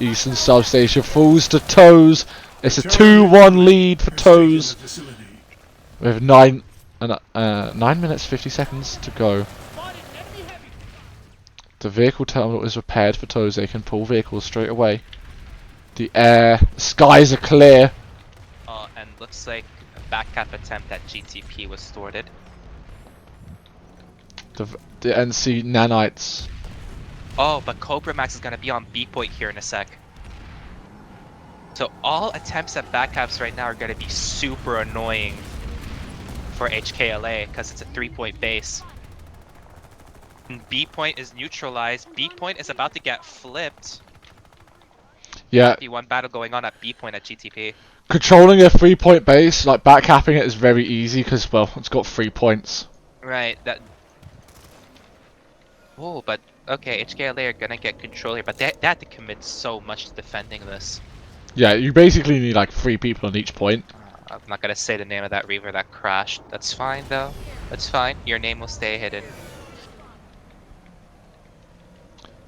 S1: Eastern Substation falls to Toes. It's a 2-1 lead for Toes. With 9 minutes 50 seconds to go. The vehicle terminal is repaired for Toes. They can pull vehicles straight away. The skies are clear.
S2: And looks like a back cap attempt at GTP was thwarted.
S1: The NC nanites.
S2: Oh, but Cobra Max is gonna be on B point here in a sec. So all attempts at back caps right now are gonna be super annoying for HKLA because it's a 3-point base. And B point is neutralized. B point is about to get flipped.
S1: Yeah,
S2: P1 battle going on at B point at GTP.
S1: controlling a 3-point base, like backcapping it, is very easy because, well, it's got 3 points.
S2: Right. That. Oh, but okay, HKLA are gonna get control here, but they had to commit so much to defending this.
S1: Yeah, you basically need like 3 people on each point.
S2: I'm not gonna say the name of that Reaver that crashed. That's fine though. That's fine. Your name will stay hidden.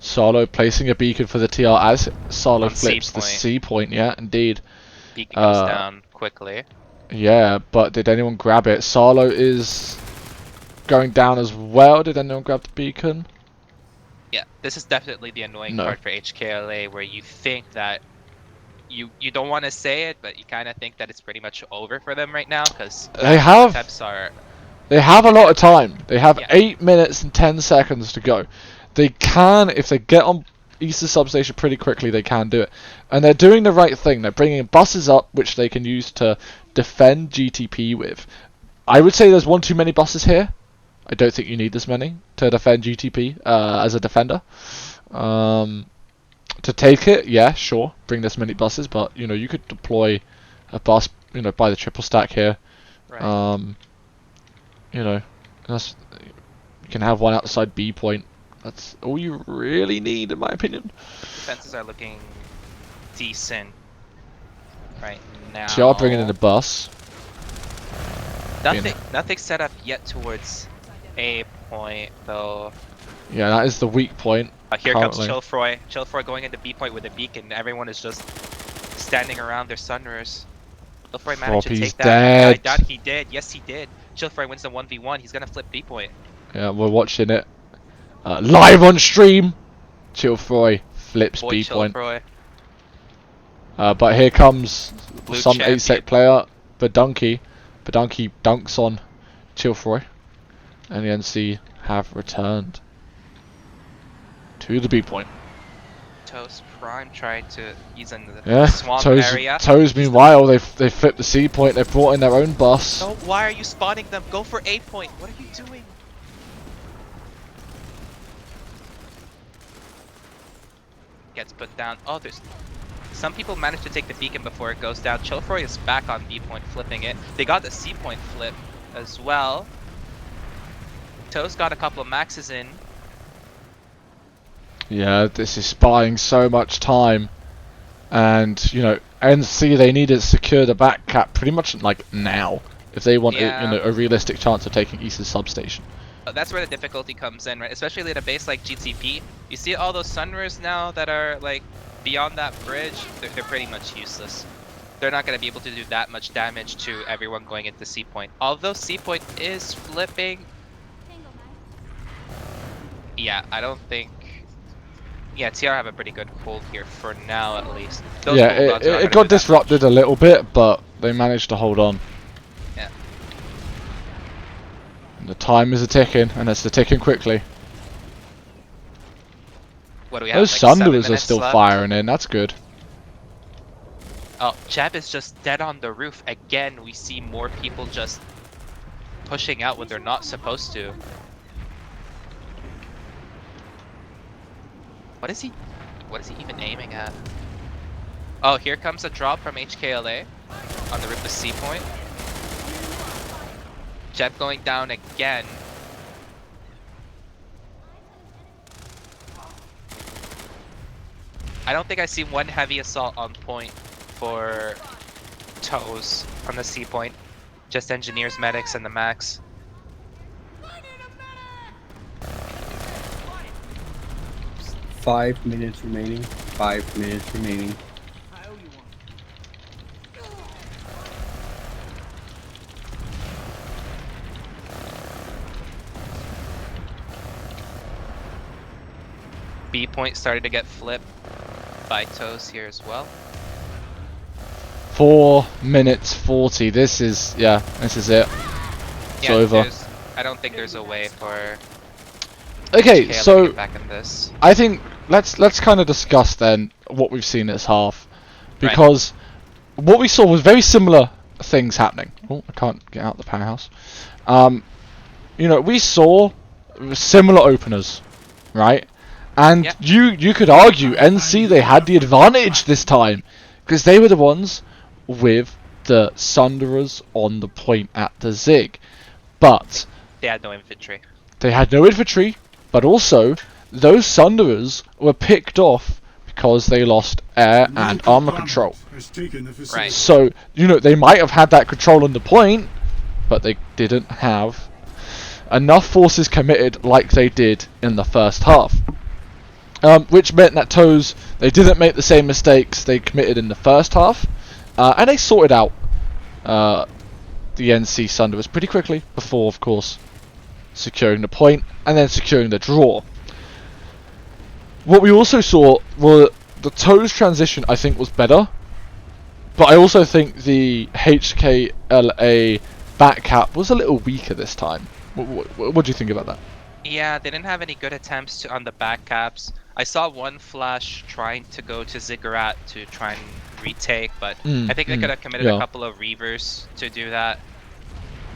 S1: Solo placing a beacon for the TR as Solo
S2: On C
S1: flips the
S2: point.
S1: C point. Yeah, indeed.
S2: Beacon goes down quickly.
S1: Yeah, but did anyone grab it? Solo is going down as well. Did anyone grab the beacon?
S2: Yeah, this is definitely the annoying
S1: No.
S2: part for HKLA, where you think that you don't want to say it, but you kind of think that it's pretty much over for them right now because
S1: They have
S2: attempts are.
S1: They have a lot of time. They have
S2: Yeah.
S1: 8 minutes and 10 seconds to go. They can, if they get on Eastern Substation pretty quickly, they can do it. And they're doing the right thing. They're bringing buses up, which they can use to defend GTP with. I would say there's one too many buses here. I don't think you need this many to defend GTP as a defender. To take it, yeah, sure, bring this many buses, but you know you could deploy a bus, you know, by the triple stack here.
S2: Right.
S1: You know, that's, you can have one outside B point. That's all you really need, in my opinion.
S2: Defenses are looking decent right now.
S1: So y'all bringing in the bus.
S2: Nothing set up yet towards A point though.
S1: Yeah, that is the weak point.
S2: Here
S1: currently.
S2: comes Chilfroy. Chilfroy going into B point with a beacon. Everyone is just standing around their Sunderers. Chilfroy managed to
S1: Floppy's
S2: take that.
S1: dead.
S2: I doubt he did. Yes, he did. Chilfroy wins the 1v1. He's gonna flip B point.
S1: Yeah, we're watching it live on stream. Chilfroy flips
S2: Boy,
S1: B point.
S2: Chilfroy.
S1: But here comes
S2: Blue
S1: some
S2: champion.
S1: ASEC player, Badunky. Badunky dunks on Chilfroy, and the NC have returned to the B point.
S2: Toast Prime trying to. He's in the
S1: Yeah,
S2: swamp
S1: Toes,
S2: area.
S1: Toes meanwhile, they flipped the C point, they've brought in their own bus.
S2: No, why are you spotting them? Go for A point. What are you doing? Gets put down. Oh, there's. Some people manage to take the beacon before it goes down. Chilfroy is back on B point, flipping it. They got the C point flip as well. Toes got a couple of maxes in.
S1: Yeah, this is buying so much time. And, you know, NC, they need to secure the back cap pretty much like now. If they want
S2: Yeah.
S1: a realistic chance of taking East's substation.
S2: That's where the difficulty comes in, right? Especially at a base like GTP. You see all those Sunrers now that are like beyond that bridge, they're pretty much useless. They're not going to be able to do that much damage to everyone going into C point. Although C point is flipping. Yeah, I don't think... Yeah, TR have a pretty good hold here for now at least. Those
S1: Yeah,
S2: Bulldogs are not
S1: it
S2: gonna
S1: got
S2: do that
S1: disrupted
S2: much.
S1: a little bit, but they managed to hold on.
S2: Yeah.
S1: And the time is a-ticking, and it's a-ticking quickly.
S2: What do we have?
S1: Those
S2: Like 7
S1: Sunderers are
S2: minutes
S1: still
S2: left?
S1: firing in, that's good.
S2: Oh, Jeb is just dead on the roof. Again, we see more people just pushing out when they're not supposed to. What is he even aiming at? Oh, here comes a drop from HKLA on the roof of C point. Jeb going down again. I don't think I see one heavy assault on point for Toes on the C point. Just engineers, medics, and the max.
S3: Five minutes remaining. 5 minutes remaining.
S2: B point started to get flipped by Toes here as well.
S1: 4 minutes 40. This is it. It's over.
S2: I don't think there's a way for
S1: Okay,
S2: HKLA to
S1: so
S2: get back in this.
S1: I think let's kind of discuss then what we've seen this half, because what we saw was very similar things happening. Oh, I can't get out the powerhouse. You know, we saw similar openers, right? And
S2: Yep.
S1: you could argue NC they had the advantage this time because they were the ones with the Sunderers on the point at the Zig, but
S2: They had no infantry.
S1: they had no infantry, but also those Sunderers were picked off because they lost air and armor control.
S4: Has taken the facility.
S2: Right.
S1: So, you know, they might have had that control on the point, but they didn't have enough forces committed like they did in the first half. Which meant that Toes, they didn't make the same mistakes they committed in the first half, and they sorted out the NC Sunderers pretty quickly before, of course, securing the point and then securing the draw. What we also saw were the Toes transition, I think, was better, but I also think the HKLA back cap was a little weaker this time. What do you think about that?
S2: Yeah, they didn't have any good attempts on the back caps. I saw one flash trying to go to Ziggurat to try and retake, but I think they could have committed a couple of reavers to do that.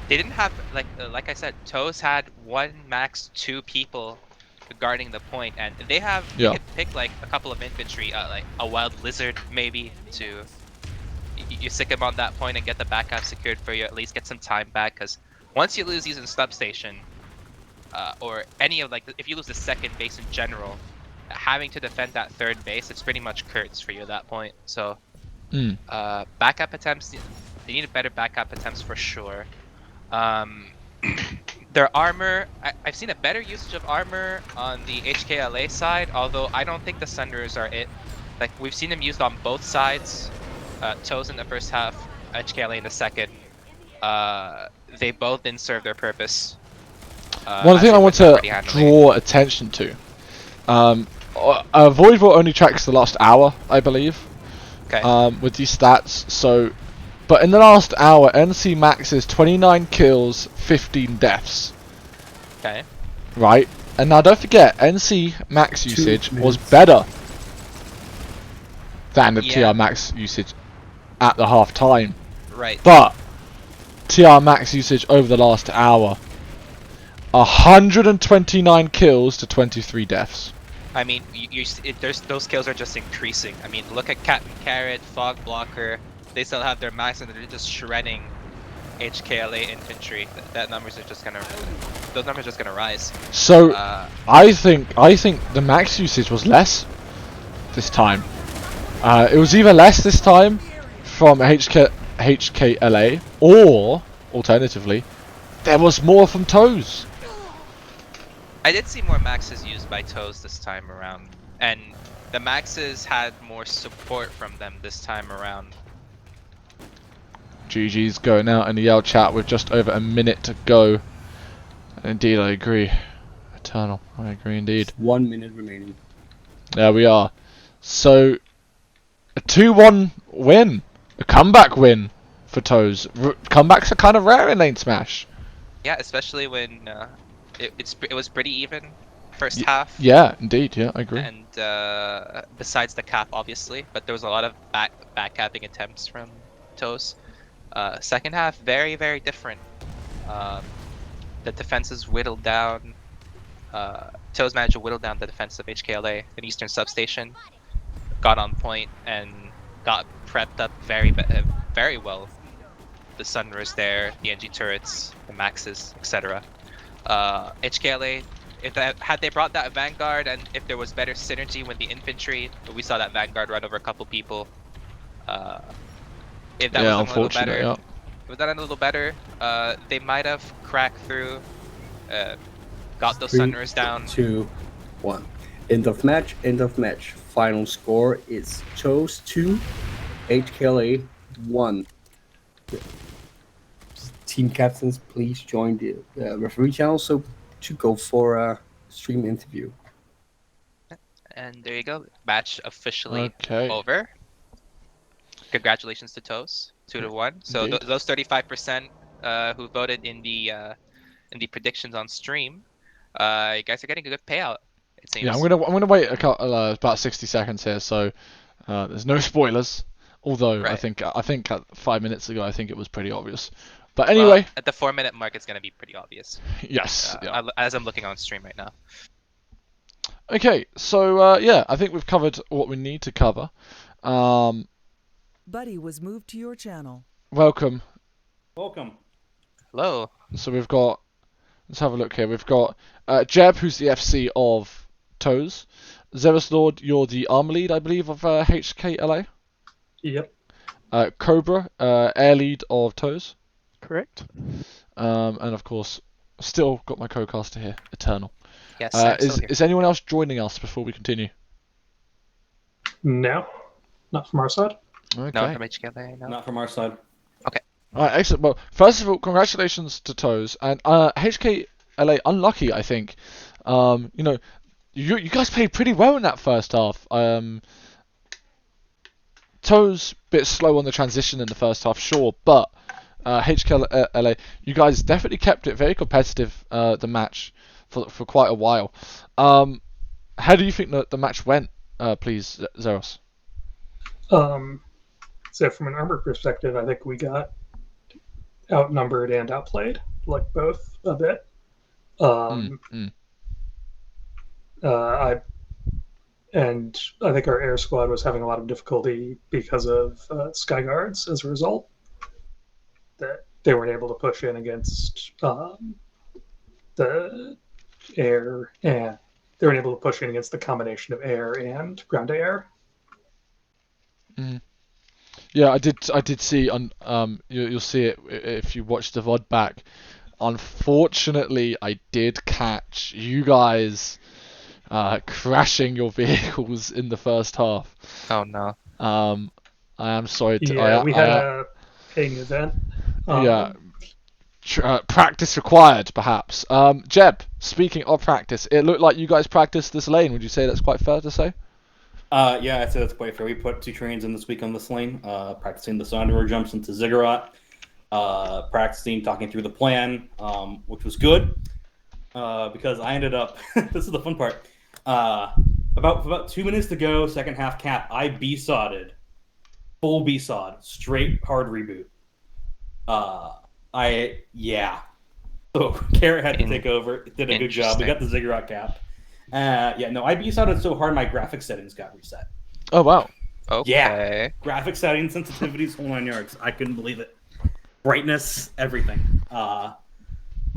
S2: They didn't have, like I said, Toes had 1 max 2 people guarding the point, and they could pick like a couple of infantry, like a wild lizard maybe, to you stick him on that point and get the backup secured for you, at least get some time back, because once you lose using substation, or any of if you lose the second base in general, having to defend that third base, it's pretty much curtains for you at that point. So backup attempts, they needed better backup attempts for sure. Their armor, I've seen a better usage of armor on the HKLA side, although I don't think the Sunderers are it. Like, we've seen them used on both sides. Toes in the first half, HKLA in the second. They both didn't serve their purpose.
S1: One thing I want to draw attention to, Void Vault only tracks the last hour, I believe, with these stats. So, but in the last hour, NC Max is 29 kills, 15 deaths.
S2: Okay.
S1: Right, and now don't forget, NC Max usage was better than the TR Max usage at the half time.
S2: Right.
S1: But TR Max usage over the last hour, 129 kills to 23 deaths.
S2: I mean, those kills are just increasing. I mean, look at Captain Carrot, Fog Blocker. They still have their max and they're just shredding HKLA infantry. Those numbers are just gonna rise.
S1: So I think the max usage was less this time. It was either less this time from HKLA, or alternatively, there was more from Toes.
S2: I did see more maxes used by Toes this time around, and the maxes had more support from them this time around.
S1: GG's going out in the Yell chat with just over a minute to go. Indeed, I agree. Eternal, I agree indeed.
S3: 1 minute remaining.
S1: There we are. So, a 2-1 win. A comeback win for Toes. Comebacks are kind of rare in LaneSmash.
S2: Yeah, especially when it was pretty even first half.
S1: Yeah, indeed. Yeah, I agree.
S2: And besides the cap, obviously, but there was a lot of back capping attempts from Toes. Second half, very, very different. The defenses whittled down. Toes managed to whittle down the defense of HKLA, an Eastern substation. Got on point and got prepped up very well. The Sunrise there, the NG turrets, the Maxes, etc. HKLA, had they brought that Vanguard, and if there was better synergy with the infantry, we saw that Vanguard run over a couple people. If that was a little better, they might have cracked through, got those
S3: 3,
S2: Sunrise down.
S3: 2, 1. End of match. End of match. Final score is Toes 2, HKLA 1. Team captains, please join the referee channel so to go for a stream interview.
S2: And there you go, match officially
S1: Okay.
S2: over. Congratulations to Toes, 2-1. So those 35% who voted in the predictions on stream, you guys are getting a good payout. It seems.
S1: Yeah, I'm gonna wait about 60 seconds here, so there's no spoilers. Although
S2: Right.
S1: I think 5 minutes ago, I think it was pretty obvious. But anyway,
S2: Well, at the 4-minute mark, it's gonna be pretty obvious.
S1: yes. Yeah.
S2: As I'm looking on stream right now.
S1: Okay, so yeah, I think we've covered what we need to cover.
S5: Buddy was moved to your channel.
S1: Welcome.
S6: Welcome.
S2: Hello.
S1: So we've got. Let's have a look here. We've got Jeb, who's the FC of Toes. Zeros Lord, you're the armor lead, I believe, of HKLA.
S6: Yep.
S1: Cobra, air lead of Toes.
S7: Correct.
S1: And of course, still got my co-caster here, Eternal.
S2: Yes, I'm still here.
S1: Is anyone else joining us before we continue?
S6: No, not from our side.
S1: Okay.
S2: No, from HKLA, no.
S6: Not from our side.
S1: Alright, excellent. Well, first of all, congratulations to Toes. And HKLA, unlucky, I think. You know, you guys played pretty well in that first half. Toes, bit slow on the transition in the first half, sure, but HKLA, you guys definitely kept it very competitive, the match, for quite a while. How do you think the match went, please, Zeros?
S6: So from an armor perspective, I think we got outnumbered and outplayed, like both a bit. I think our air squad was having a lot of difficulty because of sky guards as a result. That they weren't able to push in against the air, and they weren't able to push in against the combination of air and ground to air.
S1: Yeah, I did see on you'll see it if you watch the VOD back. Unfortunately, I did catch you guys crashing your vehicles in the first half.
S2: Oh no.
S1: I am sorry to.
S6: Yeah, we had a paying event.
S1: Yeah. Practice required, perhaps. Jeb, speaking of practice, it looked like you guys practiced this lane. Would you say that's quite fair to say?
S6: Yeah, I'd say that's quite fair. We put 2 trains in this week on this lane, practicing the Sondor jumps into Ziggurat, practicing talking through the plan, which was good, because I ended up, this is the fun part, about 2 minutes to go, second half cap, I B-sodded, full B-sod, straight hard reboot. So Carrot had to take over, did a good job, we got the Ziggurat cap. I B-sodded so hard my graphic settings got reset.
S1: Oh wow.
S2: Okay.
S6: Yeah. Graphic settings, sensitivities, whole 9 yards. I couldn't believe it. brightness, everything.
S1: Fair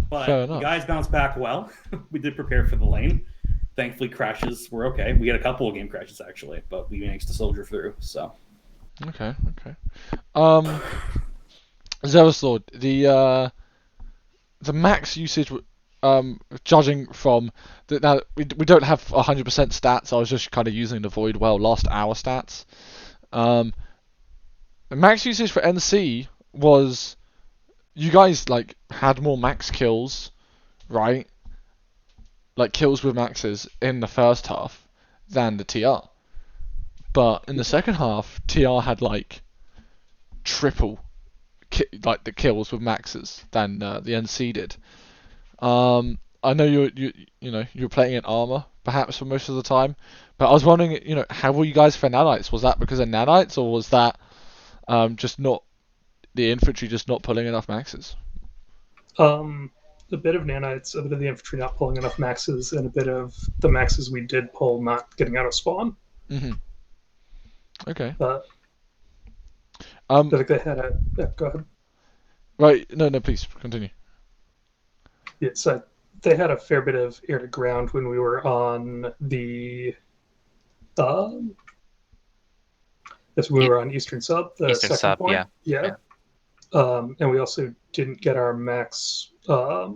S6: But the
S1: enough.
S6: guys bounced back well. We did prepare for the lane. Thankfully, crashes were okay. We had a couple of game crashes actually, but we managed to soldier through. So
S1: Okay. Zeroslord, the max usage, judging from now we don't have 100% stats. I was just kind of using the Void Well last hour stats. The max usage for NC was, you guys like had more max kills, right? Like kills with maxes in the first half than the TR. But in the second half, TR had like triple like the kills with maxes than the NC did. I know you were playing in armor perhaps for most of the time, but I was wondering, how were you guys for nanites? Was that because of nanites, or was that just not the infantry just not pulling enough maxes?
S7: A bit of nanites, a bit of the infantry not pulling enough maxes, and a bit of the maxes we did pull not getting out of spawn.
S1: Mm-hmm. Okay.
S7: But I think they had a... Yeah, go ahead.
S1: Right, no, please, continue.
S7: Yeah, so they had a fair bit of air to ground when we were on the... as we were on Eastern Sub, the
S2: Eastern
S7: second
S2: Sub,
S7: point.
S2: yeah.
S7: And we also didn't get our max... or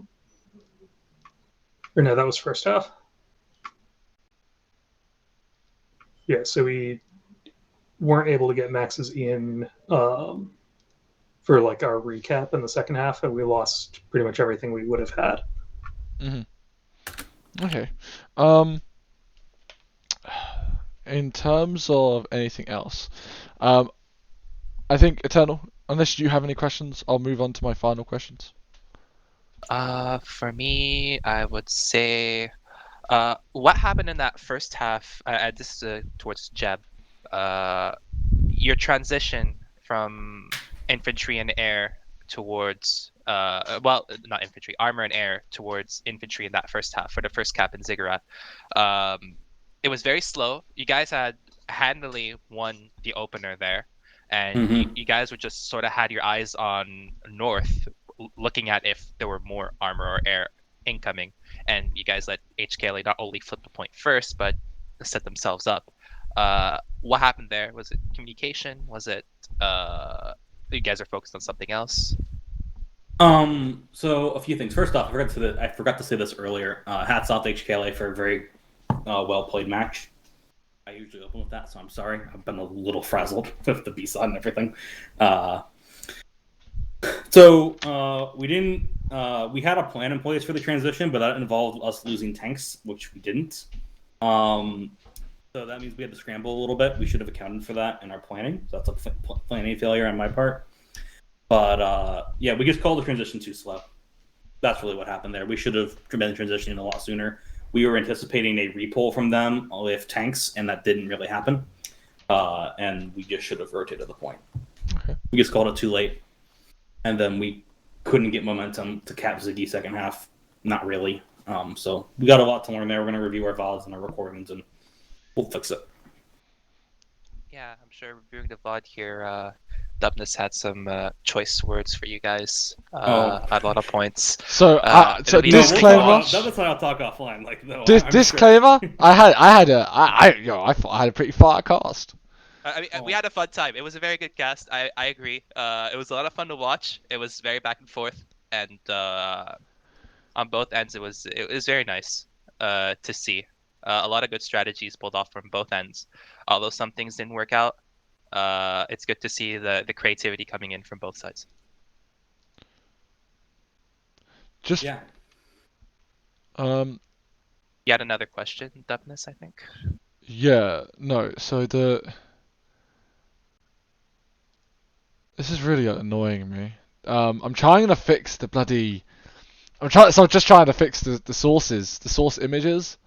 S7: no, that was first half. Yeah, so we weren't able to get maxes in for like our recap in the second half, and we lost pretty much everything we would have had.
S1: Mm-hmm. Okay. In terms of anything else, I think Eternal, unless you have any questions, I'll move on to my final questions.
S2: For me, I would say, what happened in that first half? This is towards Jeb. Your transition from infantry and air towards, well, not infantry, armor and air towards infantry in that first half for the first cap in Ziggurat. It was very slow. You guys had handily won the opener there, and you guys were just sort of had your eyes on north, looking at if there were more armor or air incoming, and you guys let HKLA not only flip the point first, but set themselves up. What happened there? Was it communication? Was it you guys are focused on something else?
S6: So a few things. First off, I forgot to say this earlier. Hats off to HKLA for a very well played match. I usually open with that, so I'm sorry. I've been a little frazzled with the B-side and everything. So we didn't. We had a plan in place for the transition, but that involved us losing tanks, which we didn't. So that means we had to scramble a little bit. We should have accounted for that in our planning. So that's a planning failure on my part. But yeah, we just called the transition too slow. That's really what happened there. We should have been transitioning a lot sooner. We were anticipating a repull from them with tanks, and that didn't really happen. And we just should have rotated the point.
S1: Okay.
S6: We just called it too late. And then we couldn't get momentum to cap Ziggy second half. Not really. So we got a lot to learn there. We're going to review our VODs and our recordings, and we'll fix it.
S2: Yeah, I'm sure reviewing the VOD here, Dubnus had some choice words for you guys at a lot of points.
S1: So,
S2: it'll be
S1: disclaimer.
S6: That's why I'll talk offline. Like, no,
S1: Disclaimer. Sure. I thought I had a pretty far cast.
S2: I mean, we had a fun time. It was a very good cast. I agree. It was a lot of fun to watch. It was very back and forth, and on both ends, it was very nice to see. A lot of good strategies pulled off from both ends. Although some things didn't work out, it's good to see the creativity coming in from both sides.
S1: Just
S6: yeah.
S2: You had another question, Dubnus, I think.
S1: Yeah. No. So this is really annoying me. I'm trying to fix the bloody. I'm just trying to fix the sources, the source images,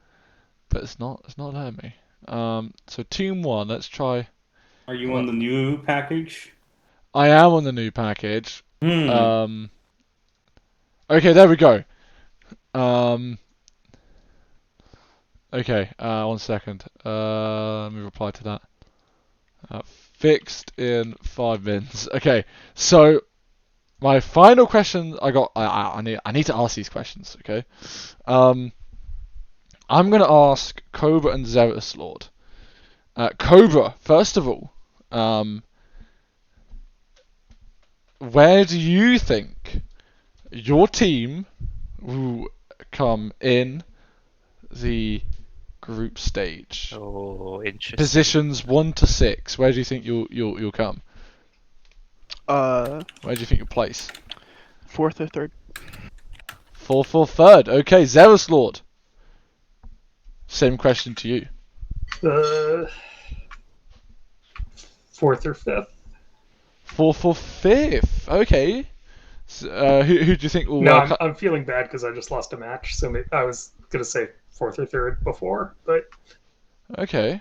S1: but it's not letting me. So Team 1, let's try.
S6: Are you on the new package?
S1: I am on the new package.
S6: Hmm.
S1: Okay, there we go. Okay, 1 second. Let me reply to that. Fixed in 5 minutes. Okay, so my final question I need to ask these questions, okay? I'm gonna ask Cobra and Zealous Lord. Cobra, first of all, where do you think your team will come in the group stage?
S2: Oh, interesting.
S1: Positions 1 to 6. Where do you think you'll come? Where do you think you'll place?
S8: 4th or 3rd.
S1: 4th or 3rd. Okay, Zealous Lord. Same question to you.
S7: 4th or 5th.
S1: 4th or 5th. Okay. So, who do you think will?
S7: No, I'm feeling bad because I just lost a match, so I was gonna say 4th or 3rd before, but
S1: Okay.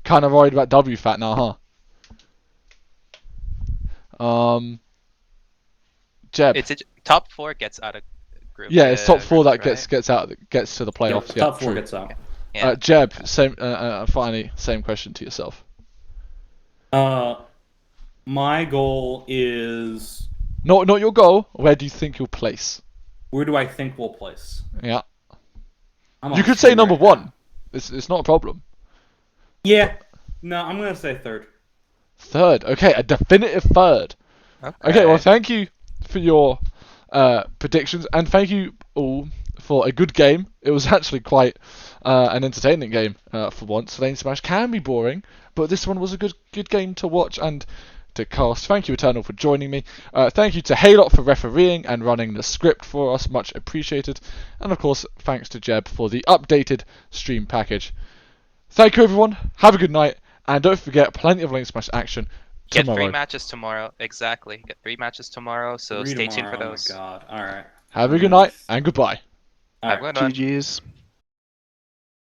S1: Kind of worried about W Fat now, huh? Jeb.
S2: It's top 4 gets out of group.
S1: Yeah, it's top 4 that
S2: right?
S1: gets to the playoffs.
S6: Yep,
S1: Yeah,
S6: top 4
S1: true.
S6: gets out.
S2: Yeah.
S1: Jeb, same. Finally, same question to yourself.
S6: My goal is.
S1: Not your goal. Where do you think you'll place?
S6: Where do I think we'll place?
S1: Yeah.
S6: I'm
S1: You
S6: on
S1: could say
S6: screen
S1: number
S6: right
S1: 1.
S6: now.
S1: It's not a problem.
S6: Yeah. No, I'm gonna say 3rd.
S1: 3rd. Okay, a definitive 3rd. Okay, well, thank you for your predictions, and thank you all for a good game. It was actually quite an entertaining game for once. LaneSmash can be boring, but this one was a good game to watch and to cast. Thank you, Eternal, for joining me. Thank you to Haylot for refereeing and running the script for us. Much appreciated. And, of course, thanks to Jeb for the updated stream package. Thank you, everyone. Have a good night. And don't forget, plenty of LaneSmash action
S2: Get
S1: tomorrow.
S2: 3 matches tomorrow. Exactly. Get 3 matches tomorrow, so stay tuned for those.
S6: Oh my god. Alright.
S1: Have a good night and goodbye.
S6: Alright.
S2: Have a good one.
S8: GG's.